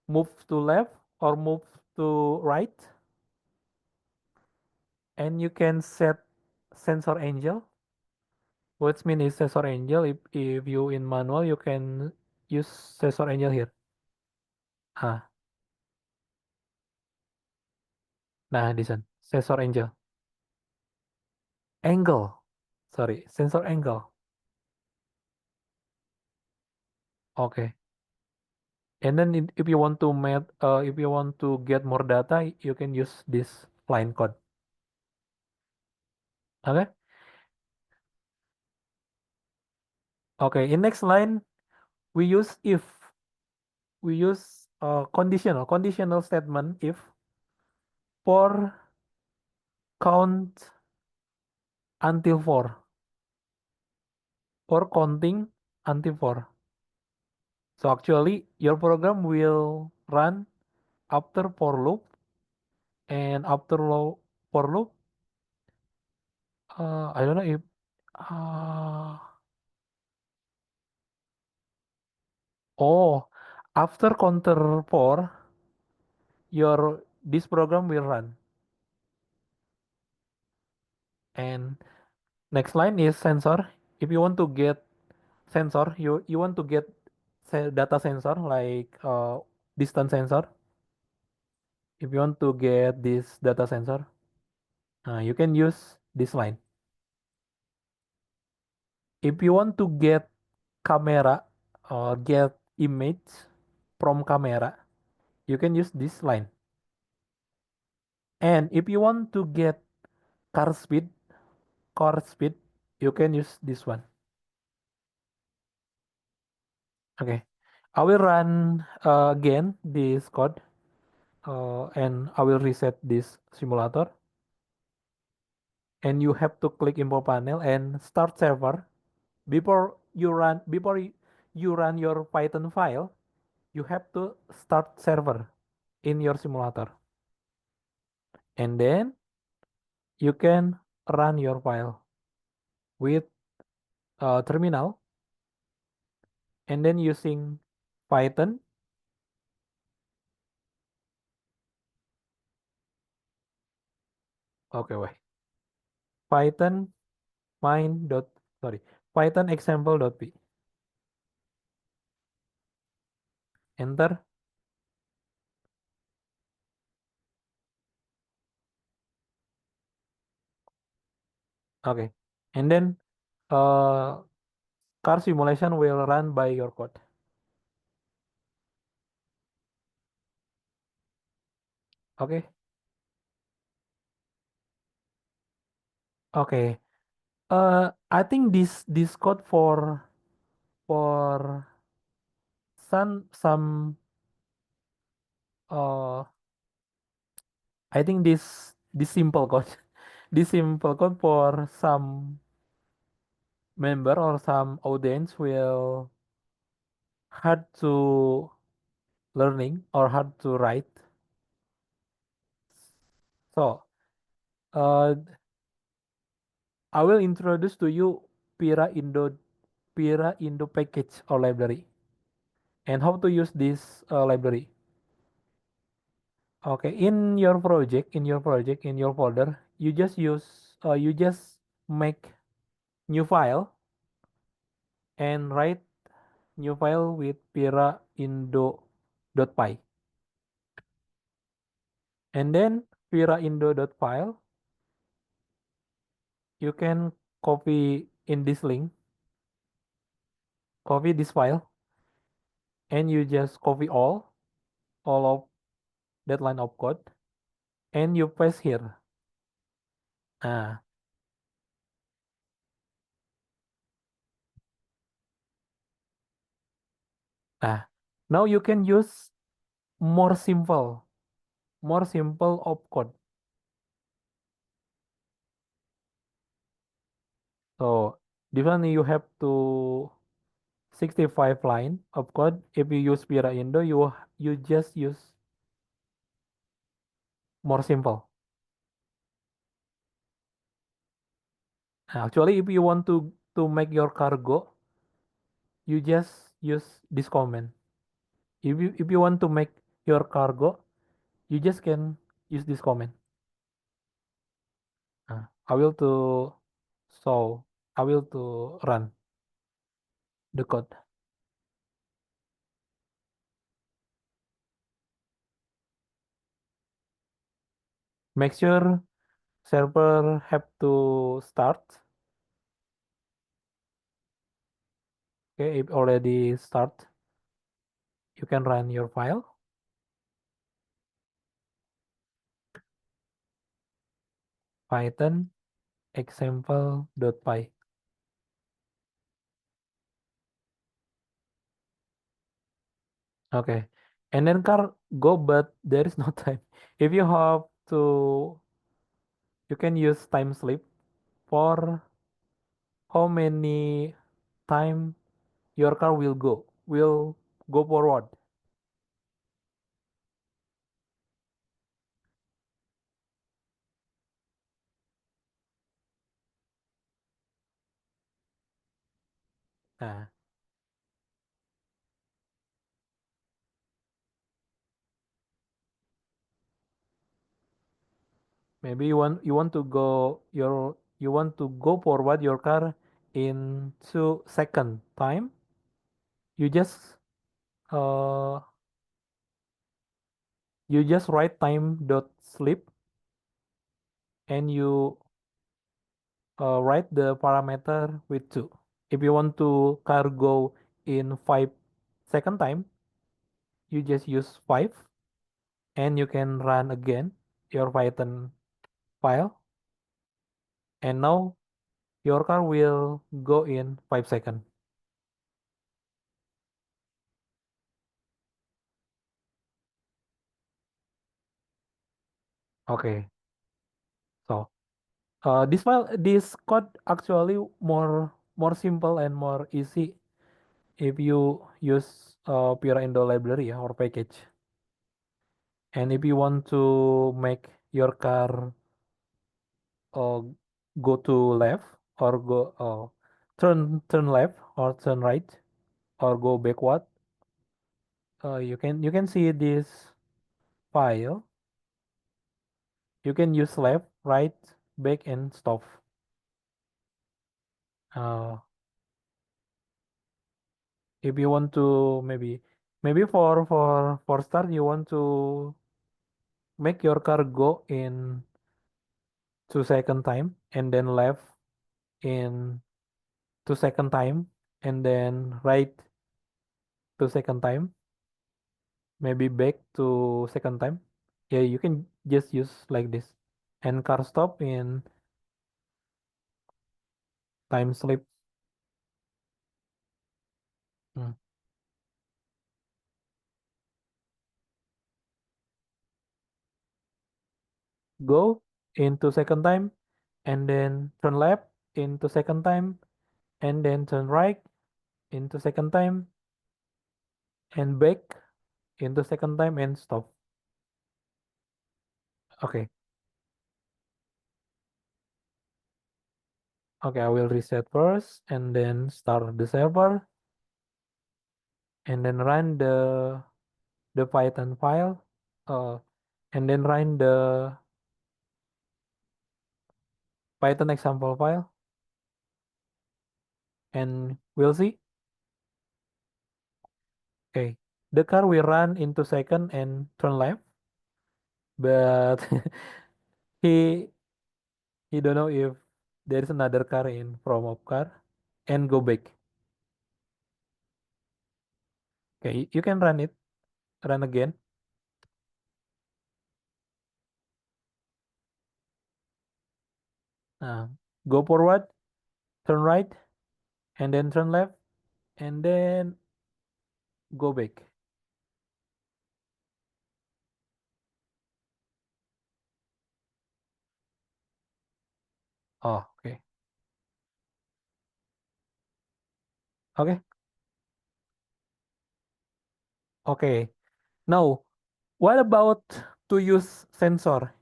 move to left or move to right, and you can set sensor angle. What mean is sensor angle, if you in manual you can use sensor angle here. Ah, nah this one sensor angle, sorry, sensor angle. Okay. And then if you want to if you want to get more data, you can use this line code. Okay. Okay. In next line, we use if. We use conditional statement if for count until 4 or counting until 4. So actually your program will run after for loop, and after for loop, I don't know if uh, oh, after counter 4 your this program will run. And next line is sensor. If you want to get sensor, you want to get data sensor like distance sensor. If you want to get this data sensor, you can use this line. If you want to get camera or get image from camera, you can use this line. And if you want to get car speed, car speed, you can use this one. Okay, I will run again this code, and I will reset this simulator. And you have to click info panel and start server. Before you run your Python file, you have to start server in your simulator. And then you can run your file with terminal, and then using Python. Okay, wait. Python main dot sorry Python example dot p. Enter. Okay, and then uh, car simulation will run by your code. Okay. Okay. I think this code for some I think this simple code this simple code for some member or some audience will hard to learning or hard to write. So I will introduce to you Pira Indo package or library, and how to use this library. Okay, in your folder, you just make new file and write new file with Pira Indo.py. And then Pira Indo.file, you can copy in this link, copy this file, and you just copy all of that line of code, and you paste here. Ah, ah. Now you can use more simple, more simple opcode. So this one you have to 65 line of code. If you use Pira Indo, you just use more simple. Actually, if you want to make your car go, you just use this command. If you want to make your car go, you just can use this command. I will to so I will to run the code. Make sure server have to start. Okay, if already start, you can run your file. Python example.py. Okay, and then car go, but there is no time. If you have to, you can use time slip for how many time your car will go forward. Nah, maybe you want to go forward your car in 2 second time. You just uh you just write time dot slip and you write the parameter with 2. If you want to car go in 5 second time, you just use 5 and you can run again your Python file, and now your car will go in 5 seconds. Okay, so this code actually more simple and more easy if you use Pura Indo library or package. And if you want to make your car uh, go to left or go turn left or turn right or go backward, you can see this file. You can use left, right, back, and stop. Uh, if you want to maybe for start you want to make your car go in 2 second time and then left in 2 second time and then right 2 second time, maybe back to second time. Yeah, you can just use like this. And car stop in time slip. Mm. Go into second time and then turn left into second time and then turn right into second time and back into second time and stop. Okay. Okay, I will reset first and then start the server and then run the Python file uh and then run the Python example file and we'll see. Okay. The car will run into second and turn left, but he he don't know if there is another car in front of car and go back. Okay, you can run again. Uh, Go forward, turn right, and then turn left, and then go back. Oh, okay. Okay. Okay. Now, what about to use sensor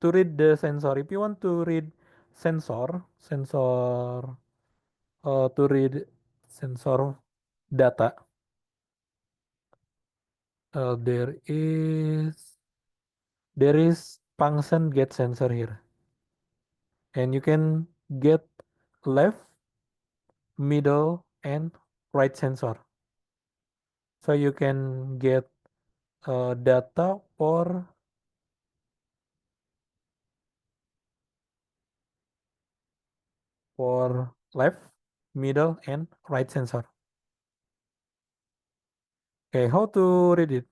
to read the sensor. If you want to read sensor, to read sensor data, there is function get sensor here, and you can get left, middle, and right sensor. So you can get data for left, middle, and right sensor. Okay, how to read it?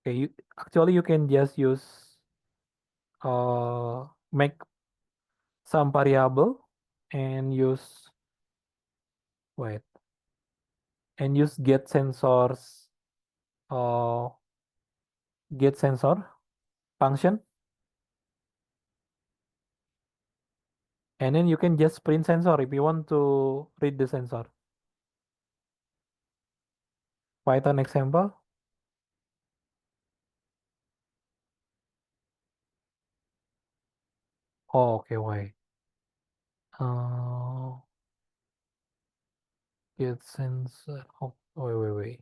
Okay, actually you can just use make some variable and wait use uh get sensor function, and then you can just print sensor if you want to read the sensor. Python example. Oh, okay, wait. Uh, get sensor. Oh, wait.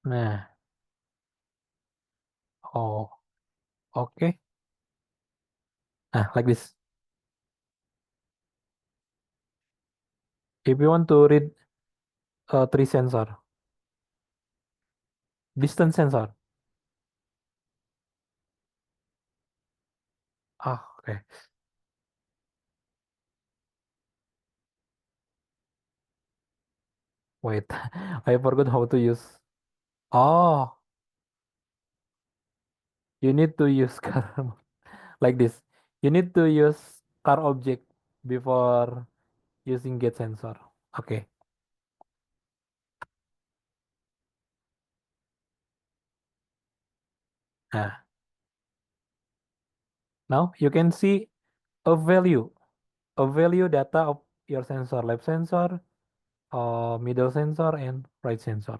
Nah, oh, okay. Like this. If you want to read three sensor, distance sensor. Okay. Wait, I forgot how to use. Oh, you need to use car like this. You need to use car object before using get sensor. Okay. Nah, now you can see a value, data of your sensor, left sensor, middle sensor, and right sensor.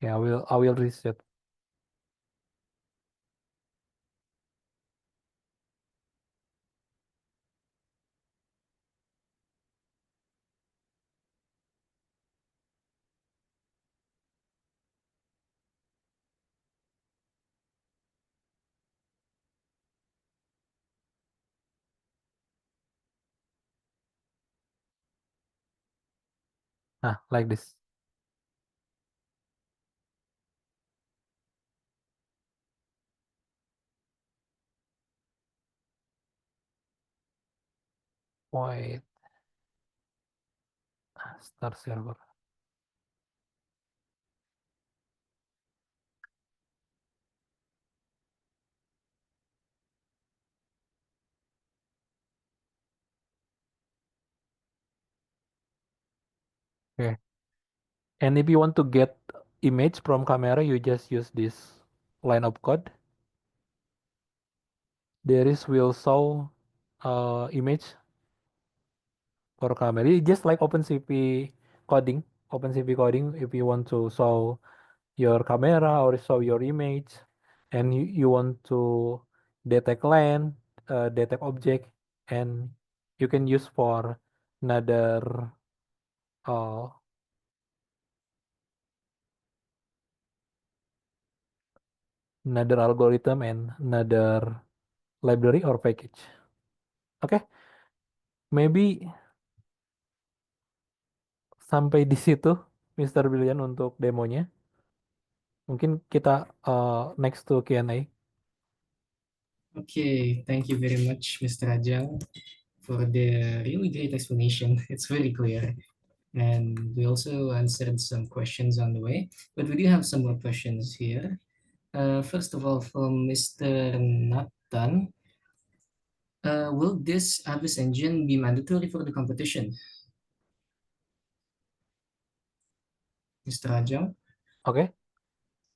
Yeah, I will reset. Like this. Wait, start server. Okay. And if you want to get image from camera, you just use this line of code. There is will show image for camera. It's just like OpenCV coding. OpenCV coding, if you want to show your camera or show your image, and you want to detect land, detect object, and you can use for another uh, another algorithm and another library or package. Oke, maybe sampai di situ, Mr. Billion untuk demonya. Mungkin kita next to Q&A. Okay, thank you very much, Mr. Ajang, for the really great explanation. It's very clear. And we also answered some questions on the way, but we do have some more questions here. First of all, from Mr. Nathan, will this Avis engine be mandatory for the competition? Mr. Ajang, Oke.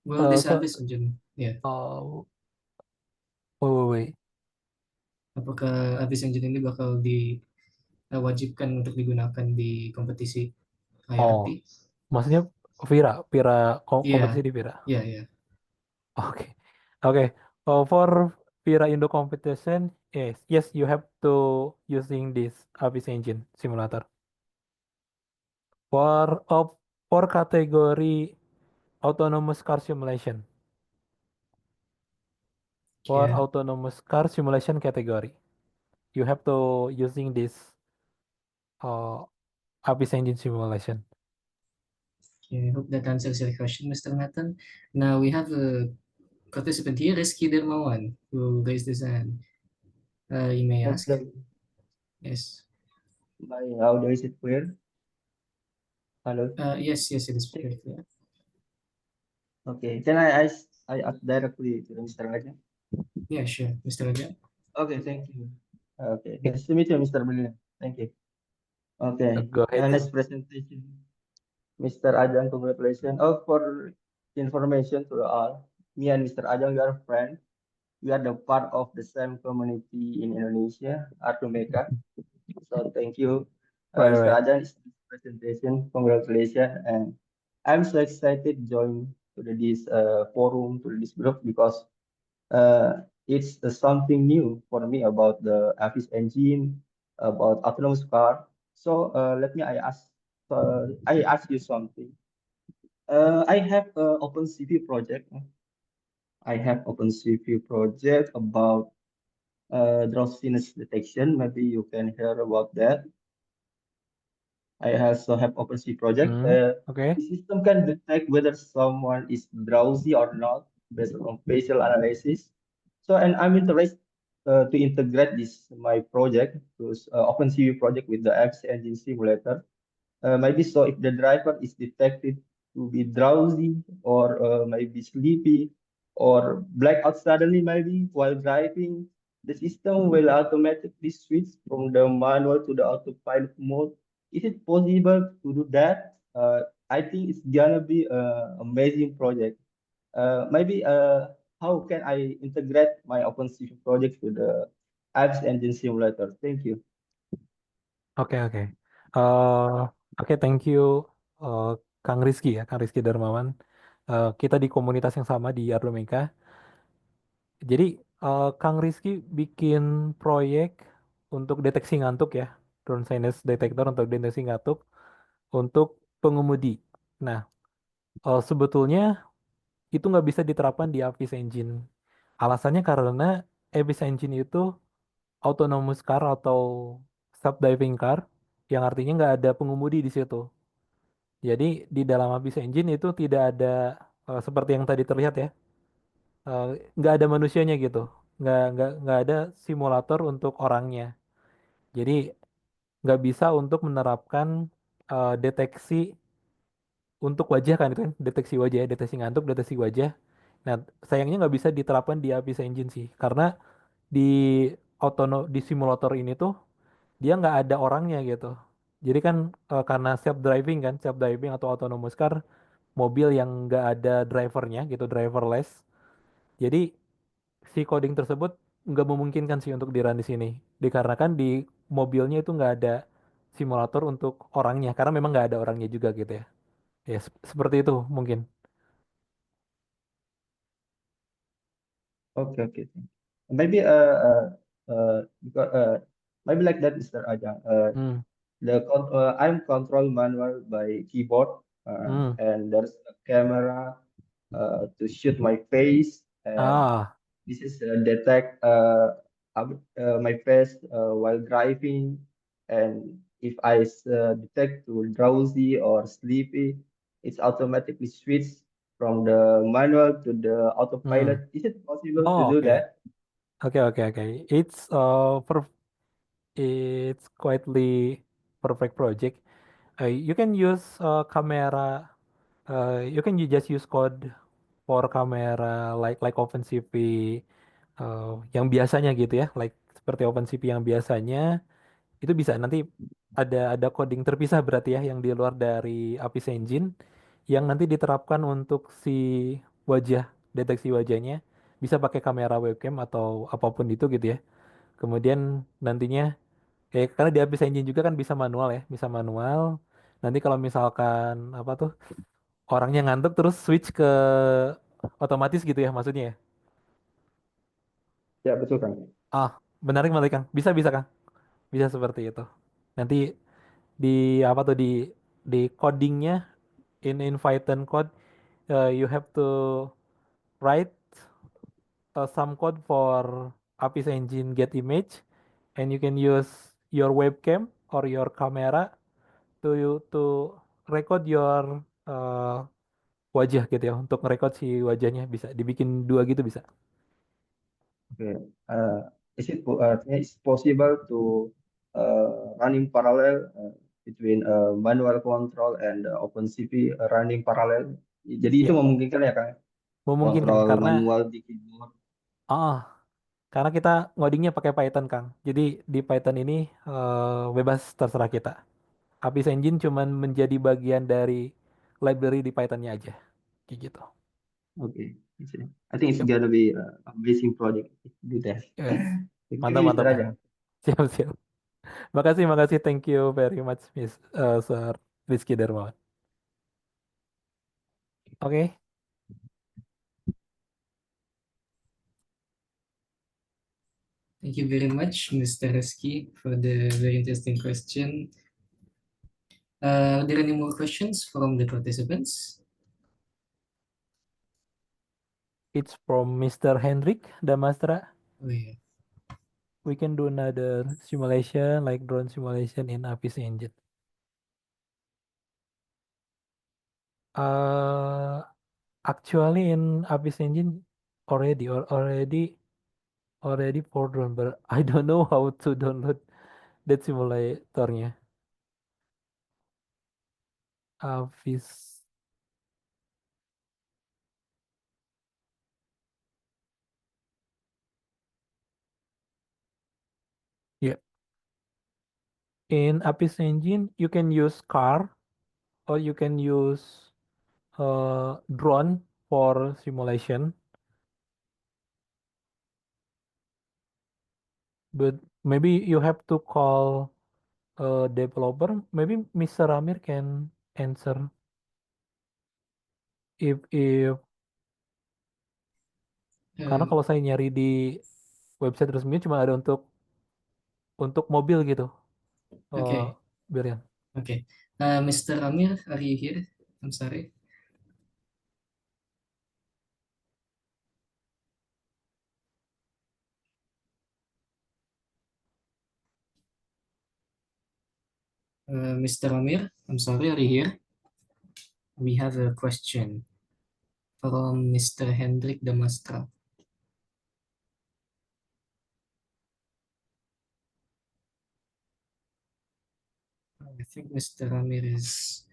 will this So, Avis engine, ya, uh, wait. apakah Avis engine ini bakal diwajibkan untuk digunakan di kompetisi Oh, IRT? maksudnya kompetisi Iya, di Vira. iya, iya. Oke. Oke. For Vira Indo competition, yes, you have to using this Avis Engine simulator. For kategori autonomous car simulation, for Yeah. autonomous car simulation category, you have to using this uh, Avis Engine simulation. Okay, I hope that answers your question, Mr. Nathan. Now we have a participant here, Rizky Dermawan, who raised his hand. You may Yes, ask. the, Yes. my audio is it clear? Hello. Yes, yes, it is very clear. Okay. Can I ask directly to Mr. Raja? Yeah, sure, Mr. Raja. Okay, thank you. Okay, Okay, nice to meet you, Mr. Brilian. Thank you. Okay, go ahead. nice presentation, Mr. Ajang. Congratulations. Oh, for information to all, me and Mr. Ajang, we are friends. We are the part of the same community in Indonesia, Artumeka. So thank you, Right, Mr. right. Ajahn, this presentation. Congratulations, and I'm so excited to join to this forum to this group because it's something new for me about the Avis engine, about autonomous car. So I ask you something. I have OpenCV project. I have OpenCV project about drowsiness detection. Maybe you can hear about that. I also have OpenSea project. Okay. The system can detect whether someone is drowsy or not based on facial analysis. So, and I'm interested to integrate this my project to OpenCV project with the apps engine simulator. Maybe so if the driver is detected to be drowsy or maybe sleepy or black out suddenly maybe while driving, the system will automatically switch from the manual to the autopilot mode. Is it possible to do that? I think it's gonna be an amazing project. Maybe how can I integrate my OpenCV project to the apps engine simulator? Thank you. Oke, oke. Oke, thank you, uh, Kang Rizky ya, Kang Rizky Darmawan. Kita di komunitas yang sama di Ardomeka. Jadi, Kang Rizky bikin proyek untuk deteksi ngantuk ya, drone sinus detector untuk deteksi ngantuk untuk pengemudi. Nah, sebetulnya itu nggak bisa diterapkan di Avis Engine. Alasannya karena Avis Engine itu autonomous car atau self-driving car, yang artinya nggak ada pengemudi di situ. Jadi di dalam Abyss Engine itu tidak ada seperti yang tadi terlihat ya, eh, nggak ada manusianya gitu, nggak ada simulator untuk orangnya. Jadi nggak bisa untuk menerapkan deteksi untuk wajah kan itu kan, deteksi wajah, ya, deteksi ngantuk, deteksi wajah. Nah sayangnya nggak bisa diterapkan di Abyss Engine sih, karena di di simulator ini tuh dia nggak ada orangnya gitu. Jadi kan karena self driving kan, self driving atau autonomous car, mobil yang nggak ada drivernya gitu, driverless. Jadi si coding tersebut nggak memungkinkan sih untuk di-run di sini. Dikarenakan di mobilnya itu nggak ada simulator untuk orangnya, karena memang nggak ada orangnya juga gitu ya. Ya seperti itu mungkin. Okay, okay. Maybe because maybe like that, Mr. Ajang. Hmm. I'm control manual by keyboard, Hmm. and there's a camera to shoot my face, and Ah, this is detect my face while driving, and if detect to drowsy or sleepy, it's automatically switch from the manual to the hmm. autopilot. Is it possible to Oh, do oke. that? Oke, oke, oke. It's quietly perfect project. You can use camera. You can just use code for kamera like OpenCV yang biasanya gitu ya, like seperti OpenCV yang biasanya itu bisa nanti ada coding terpisah berarti ya yang di luar dari Apis Engine yang nanti diterapkan untuk si wajah deteksi wajahnya bisa pakai kamera webcam atau apapun itu gitu ya. Kemudian nantinya karena di Apis Engine juga kan bisa manual ya, bisa manual. Nanti kalau misalkan apa tuh orangnya ngantuk terus switch ke otomatis gitu ya maksudnya ya. Ya, betul Kang. Ah, menarik menarik Kang. Bisa bisa Kang. Bisa seperti itu. Nanti di apa tuh di codingnya in Python code you have to write some code for Apis Engine get image and you can use your webcam or your camera to record your wajah gitu ya untuk record si wajahnya bisa dibikin dua gitu bisa. Okay. It's possible to running parallel between manual control and OpenCV running parallel. Jadi itu Ya, memungkinkan ya Kang, memungkinkan kontrol karena manual di keyboard. ah karena kita ngodingnya pakai Python Kang. Jadi di Python ini bebas terserah kita. Apis Engine cuman menjadi bagian dari library di Pythonnya aja. Kayak gitu. Okay. I think it's Yep. gonna be amazing project if you do that. Yes. Thank Mantap you, mantap Mr. Kang. Raja. Siap siap. Makasih makasih. Thank you very much Miss Sir Rizky Dermawan. Oke. Thank you very much, Mr. Reski, for the very interesting question. Are there any more questions from the participants? It's from Mr. Hendrik Damastra. Oh, yeah. We can do another simulation like drone simulation in Apis Engine. Actually in Apis Engine already for drone, but I don't know how to download that simulatornya. Apis. Yeah. In Apis Engine, you can use car or you can use drone for simulation. But maybe you have to call a developer. Maybe Mr. Amir can answer if karena Um, kalau saya nyari di website resmi cuma ada untuk mobil gitu. okay, Berian. okay. Mr. Amir, are you here? I'm sorry. Mr. Amir, I'm sorry, are you here? We have a question from Mr. Hendrik Damastra. I think Mr. Amir is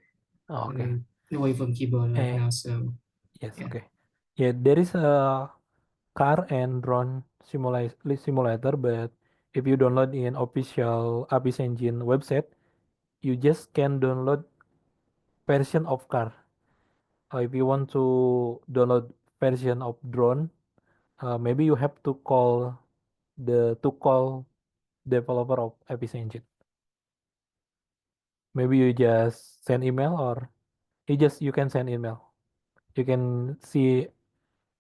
Oh, okay. away from keyboard right Eh, now, so yes, yeah. okay. Yeah, there is a car and drone simulator, but if you download in official Apis Engine website, you just can download version of car. If you want to download version of drone, maybe you have to call developer of Apis Engine. Maybe you just send email or you can send email. You can see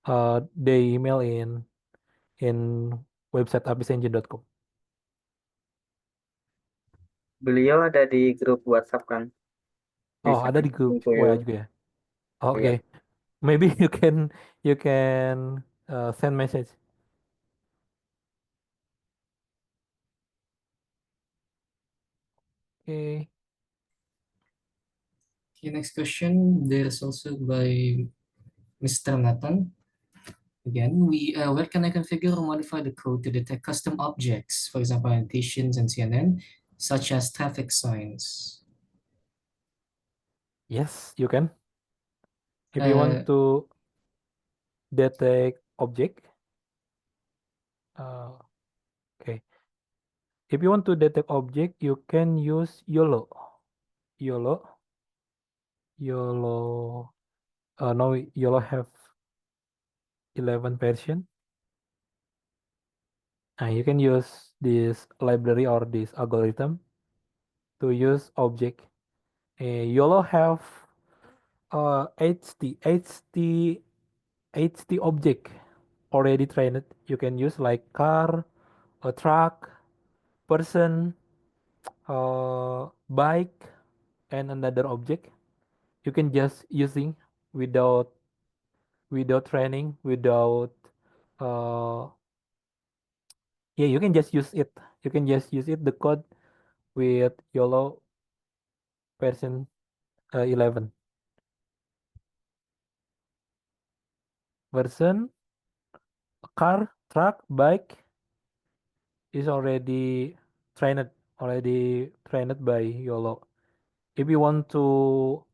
the email in website apisengine.com. Beliau ada di grup WhatsApp kan? Oh, Bisa ada di grup info WA ya. juga ya. Oke. Oh, ya. Maybe you can send message. Oke. Okay, next question. There's also by Mr. Nathan. Again, where can I configure or modify the code to detect custom objects, for example, annotations and CNN, such as traffic signs? Yes, you can. If you want to detect object. Uh, okay. If you want to detect object, you can use YOLO. YOLO. YOLO. Now YOLO have 11 version. You can use this library or this algorithm to use object. YOLO have HT object already trained. You can use like car, a truck, person, bike, and another object. You can just using without training, without uh yeah, you can just use it. You can just use it the code with YOLO version 11 version. Car, truck, bike is already trained by YOLO. If you want to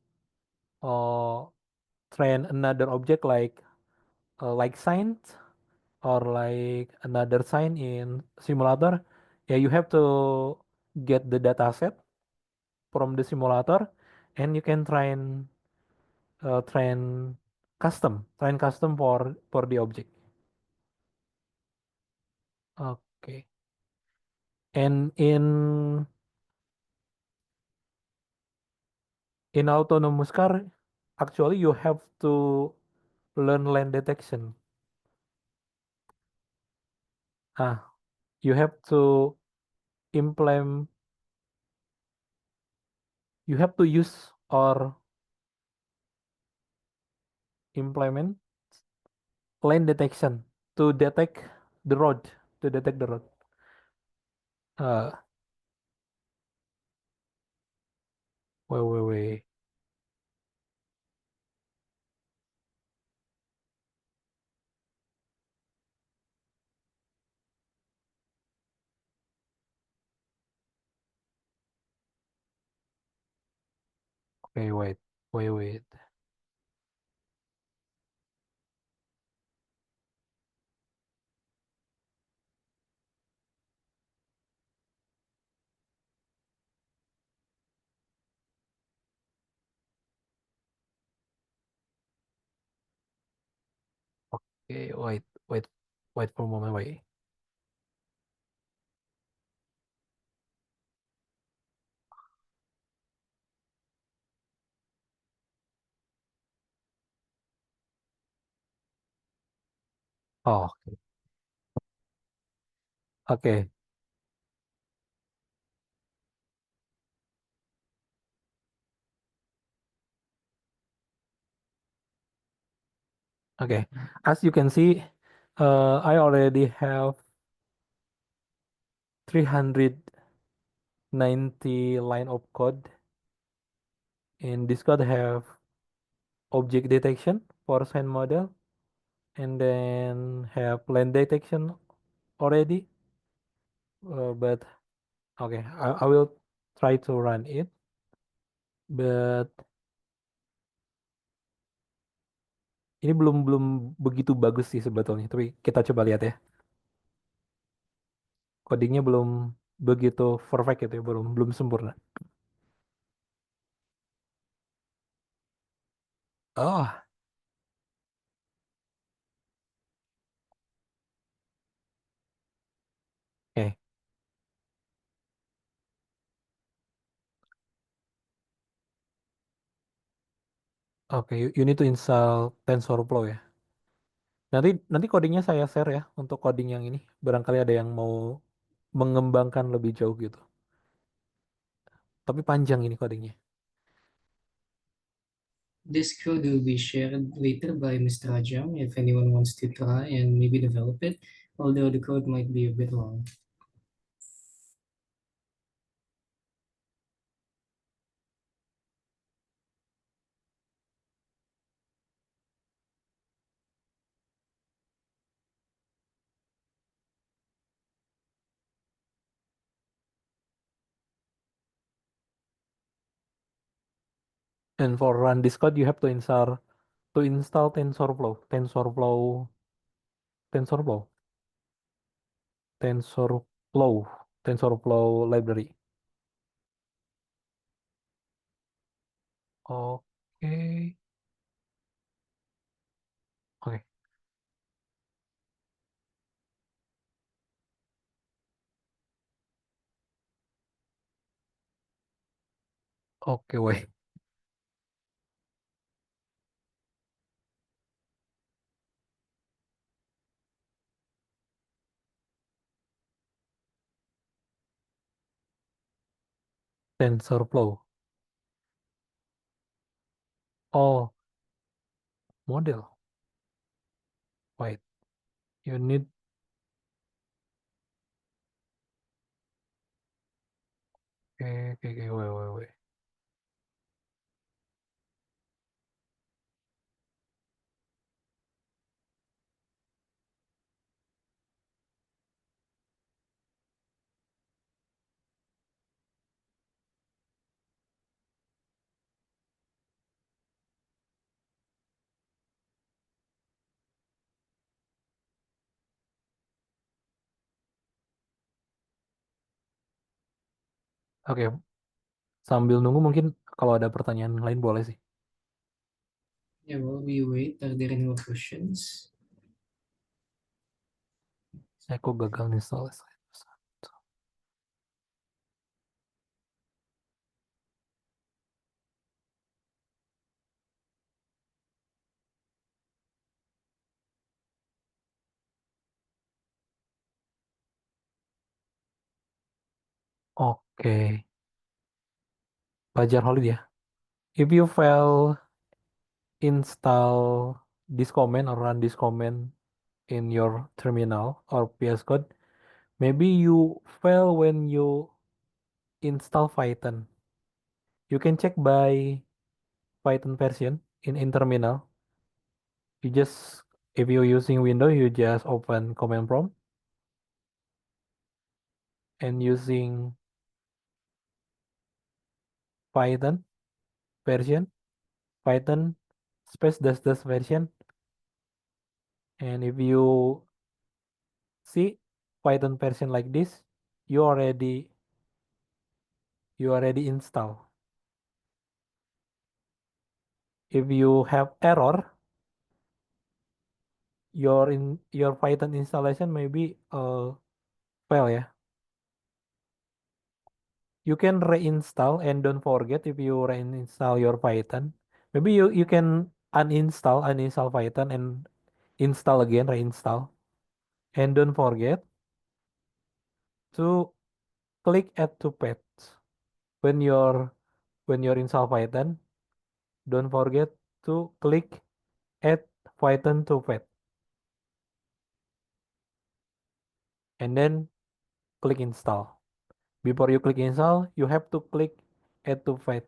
uh, train another object like signs or like another sign in simulator, yeah, you have to get the data set from the simulator, and you can train train custom for the object. Okay. And in autonomous car, actually you have to learn lane detection. You have to implement, you have to use or implement lane detection to detect the road, to detect the road. Uh, wait. Okay, wait. Okay, wait for a moment, wait. Oh, okay. Okay. As you can see, I already have 390 line of code. And this code have object detection for sign model, and then have lane detection already. But okay, I will try to run it. But ini belum belum begitu bagus sih sebetulnya. Tapi kita coba lihat ya. Codingnya belum begitu perfect gitu ya, belum sempurna. Oh, oke. Oke, you need to install TensorFlow ya. Nanti nanti codingnya saya share ya untuk coding yang ini. Barangkali ada yang mau mengembangkan lebih jauh gitu. Tapi panjang ini codingnya. This code will be shared later by Mr. Ajam if anyone wants to try and maybe develop it, although the code might be a bit long. And for run this code, you have to install to install TensorFlow, TensorFlow library. Oke, oke, oke, wait. TensorFlow. Oh, model. Wait, you need. Oke, oke, oke, wait. Oke, sambil nunggu mungkin kalau ada pertanyaan lain boleh sih. Yeah, while we wait, are there any more questions? Saya kok gagal install. Oke, Fajar Holid ya. If you fail install this command or run this command in your terminal or VS Code, maybe you fail when you install Python. You can check by Python version in terminal. You just if you're using Windows, you just open command prompt and using Python version, Python space dash dash version, and if you see Python version like this, you already install. If you have error, your Python installation maybe fail ya. You can reinstall and don't forget if you reinstall your Python. Maybe you can uninstall Python and install again, reinstall. And don't forget to click add to path when you're install Python. Don't forget to click add Python to path and then click install. Before you click install, you have to click add to path.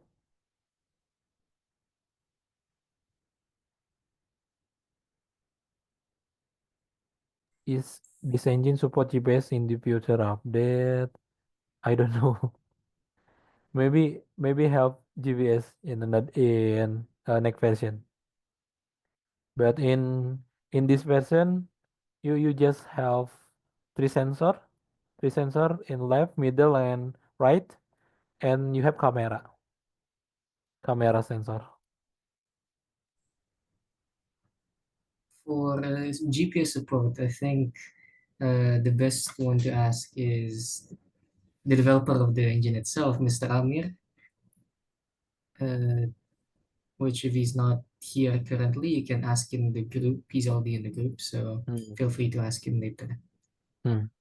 Is this engine support GPS in the future update? I don't know. Maybe have GPS in next version. But in this version, you just have three sensor, three sensor in left, middle, and right, and you have camera sensor. For GPS support, I think the best one to ask is the developer of the engine itself, Mr. Amir, uh, which if he's not here currently, you can ask in the group. He's already in the group, so Hmm. feel free to ask him later. Hmm.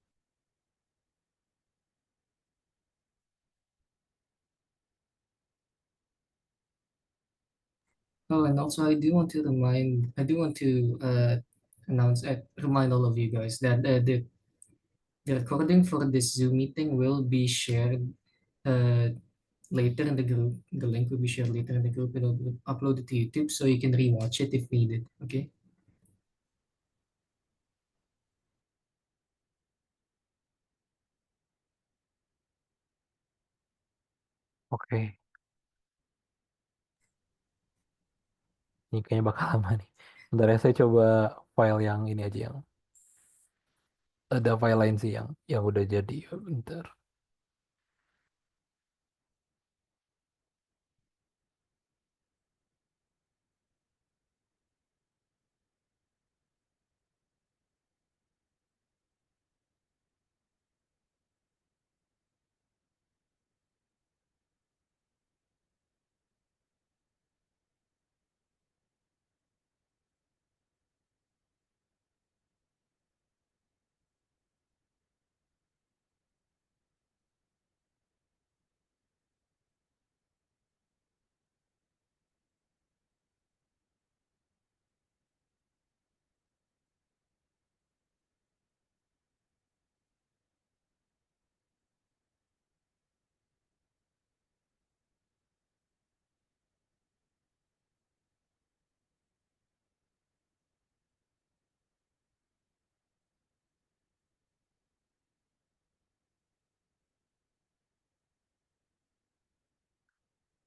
Oh, and also I do want to remind all of you guys that the recording for this Zoom meeting will be shared uh, later in the group. The link will be shared later in the group and it'll be uploaded to YouTube so you can rewatch it if needed. Okay. Oke. Ini kayaknya bakal lama nih. Bentar ya, saya coba file yang ini aja, yang ada file lain sih yang udah jadi. Bentar.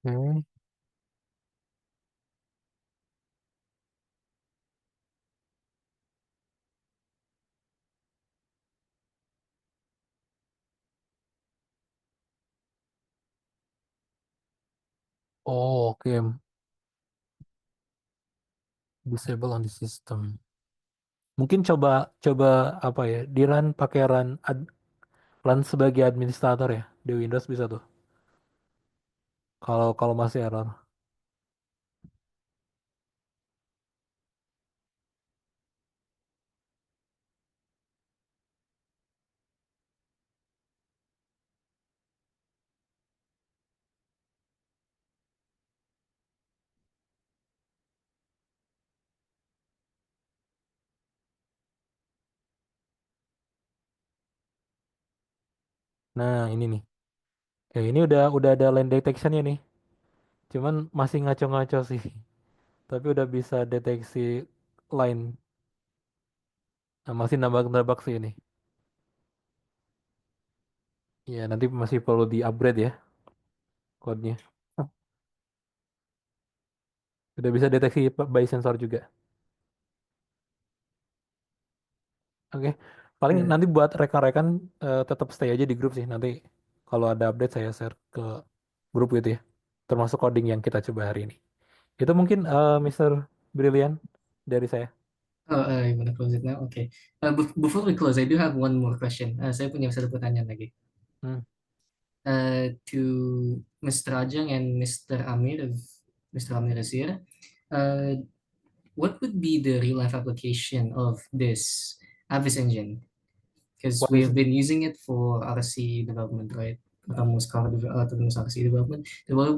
Oke. Oh, oke. Disable on the system. Mungkin coba coba apa ya? Di run pakai run sebagai administrator ya. Di Windows bisa tuh. Kalau kalau masih error. Nah, ini nih. Ini udah ada line detection-nya nih. Cuman masih ngaco-ngaco sih. Tapi udah bisa deteksi line. Nah, masih nambah-nambah sih ini. Ya, nanti masih perlu di-upgrade ya code-nya. Udah bisa deteksi by sensor juga. Oke, paling Ya. nanti buat rekan-rekan tetap stay aja di grup sih. Nanti kalau ada update saya share ke grup gitu ya. Termasuk coding yang kita coba hari ini. Itu mungkin Mr. Brilliant dari saya. Oh, you wanna close it now? Okay. Before we close, I do have one more question. Saya punya satu pertanyaan lagi. Hmm, To Mr. Ajang and Mr. Amir, if Mr. Amir is here, uh, what would be the real life application of this Avis engine? Because what we is have been using it for RC development, right? Autonomous RC development. So what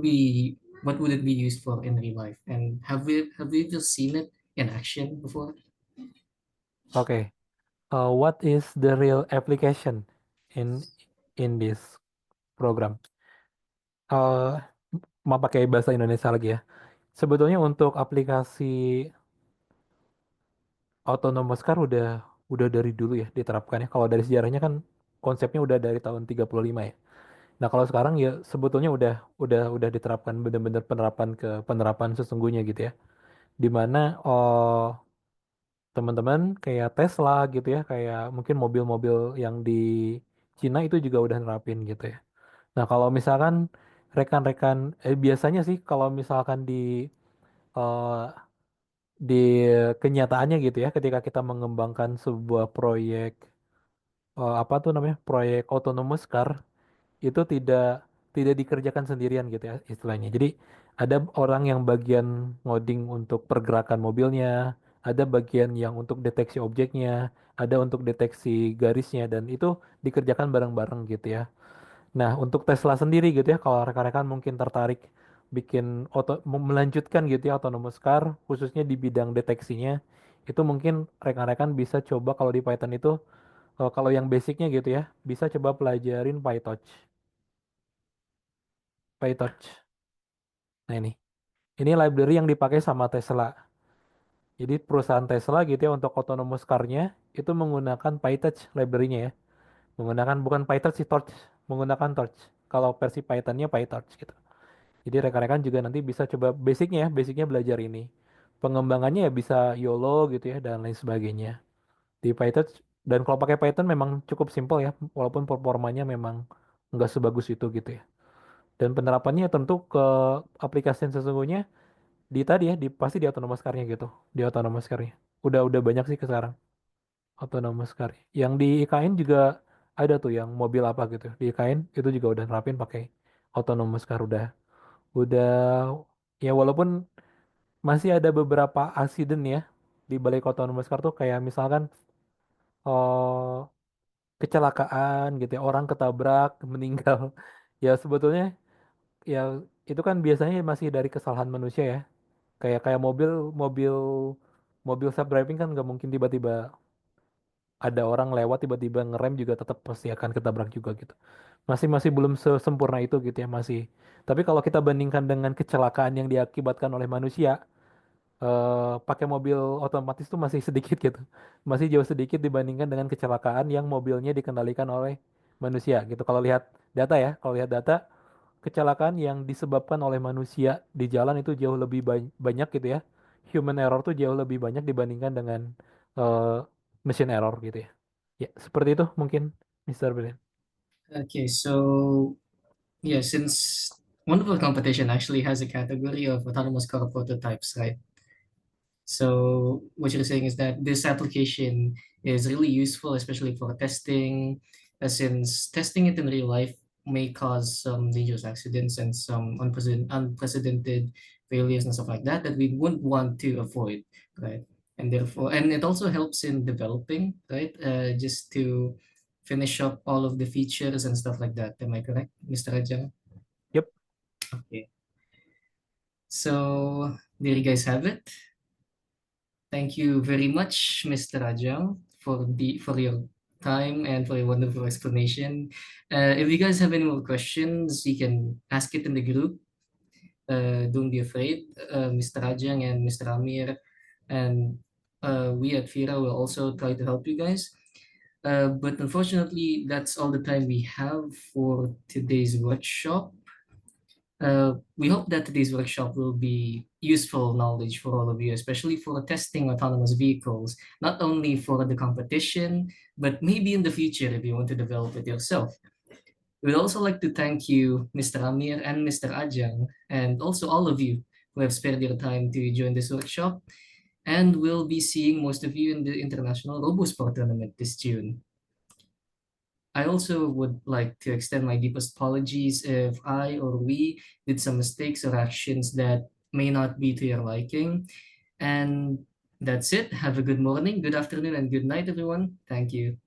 would it be used for in real life? And have we ever seen it in action before? okay? What is the real application in this program? Uh, Mau pakai bahasa Indonesia lagi ya. Sebetulnya untuk aplikasi autonomous car udah dari dulu ya diterapkan ya. Kalau dari sejarahnya kan konsepnya udah dari tahun 35 ya. Nah, kalau sekarang ya sebetulnya udah diterapkan benar-benar penerapan sesungguhnya gitu ya. Di mana teman-teman kayak Tesla gitu ya, kayak mungkin mobil-mobil yang di Cina itu juga udah nerapin gitu ya. Nah, kalau misalkan rekan-rekan biasanya sih kalau misalkan eh, di kenyataannya gitu ya, ketika kita mengembangkan sebuah proyek apa tuh namanya, proyek autonomous car itu tidak dikerjakan sendirian gitu ya istilahnya. Jadi ada orang yang bagian ngoding untuk pergerakan mobilnya, ada bagian yang untuk deteksi objeknya, ada untuk deteksi garisnya, dan itu dikerjakan bareng-bareng gitu ya. Nah, untuk Tesla sendiri gitu ya, kalau rekan-rekan mungkin tertarik bikin melanjutkan gitu ya autonomous car, khususnya di bidang deteksinya, itu mungkin rekan-rekan bisa coba kalau di Python itu, kalau yang basicnya gitu ya, bisa coba pelajarin PyTorch. PyTorch. Nah ini library yang dipakai sama Tesla. Jadi perusahaan Tesla gitu ya untuk autonomous car-nya itu menggunakan PyTorch library-nya ya. Menggunakan bukan PyTorch sih, Torch, menggunakan Torch. Kalau versi Python-nya PyTorch gitu. Jadi rekan-rekan juga nanti bisa coba basicnya ya, basicnya belajar ini. pengembangannya ya bisa YOLO gitu ya dan lain sebagainya. Di Python dan kalau pakai Python memang cukup simpel ya, walaupun performanya memang nggak sebagus itu gitu ya. Dan penerapannya tentu ke aplikasi yang sesungguhnya di tadi ya, pasti di autonomous car-nya gitu, di autonomous car-nya. Udah banyak sih ke sekarang autonomous car. Yang di IKN juga ada tuh yang mobil apa gitu. Di IKN itu juga udah nerapin pakai autonomous car udah ya walaupun masih ada beberapa accident ya di balik autonomous car tuh kayak misalkan eh kecelakaan gitu ya, orang ketabrak meninggal. Ya sebetulnya ya itu kan biasanya masih dari kesalahan manusia ya. Kayak kayak mobil mobil mobil self driving kan nggak mungkin tiba-tiba ada orang lewat tiba-tiba ngerem juga tetap pasti akan ketabrak juga gitu. Masih masih belum sempurna itu gitu ya masih. Tapi kalau kita bandingkan dengan kecelakaan yang diakibatkan oleh manusia, pakai mobil otomatis tuh masih sedikit gitu. Masih jauh sedikit dibandingkan dengan kecelakaan yang mobilnya dikendalikan oleh manusia gitu. Kalau lihat data kecelakaan yang disebabkan oleh manusia di jalan itu jauh lebih banyak gitu ya. Human error tuh jauh lebih banyak dibandingkan dengan eh, machine error gitu ya. Ya, seperti itu mungkin Mr. Brian. Okay, so yeah, since Wonderful Competition actually has a category of autonomous car prototypes, right? So what you're saying is that this application is really useful, especially for testing, since testing it in real life may cause some dangerous accidents and some unprecedented failures and stuff like that that we wouldn't want to avoid, right? And therefore, and it also helps in developing, right? Just to finish up all of the features and stuff like that. Am I correct, Mr. Rajang? Yep. Okay. So there you guys have it. Thank you very much, Mr. Rajang, for your time and for your wonderful explanation. If you guys have any more questions, you can ask it in the group. Don't be afraid, Mr. Rajang and Mr. Amir, and we at FIRA will also try to help you guys. But unfortunately, that's all the time we have for today's workshop. We hope that today's workshop will be useful knowledge for all of you, especially for testing autonomous vehicles, not only for the competition, but maybe in the future if you want to develop it yourself. We'd also like to thank you, Mr. Amir and Mr. Ajang, and also all of you who have spared your time to join this workshop. And we'll be seeing most of you in the International RoboSport Tournament this June. I also would like to extend my deepest apologies if I or we did some mistakes or actions that may not be to your liking. And that's it. Have a good morning, good afternoon, and good night, everyone. Thank you.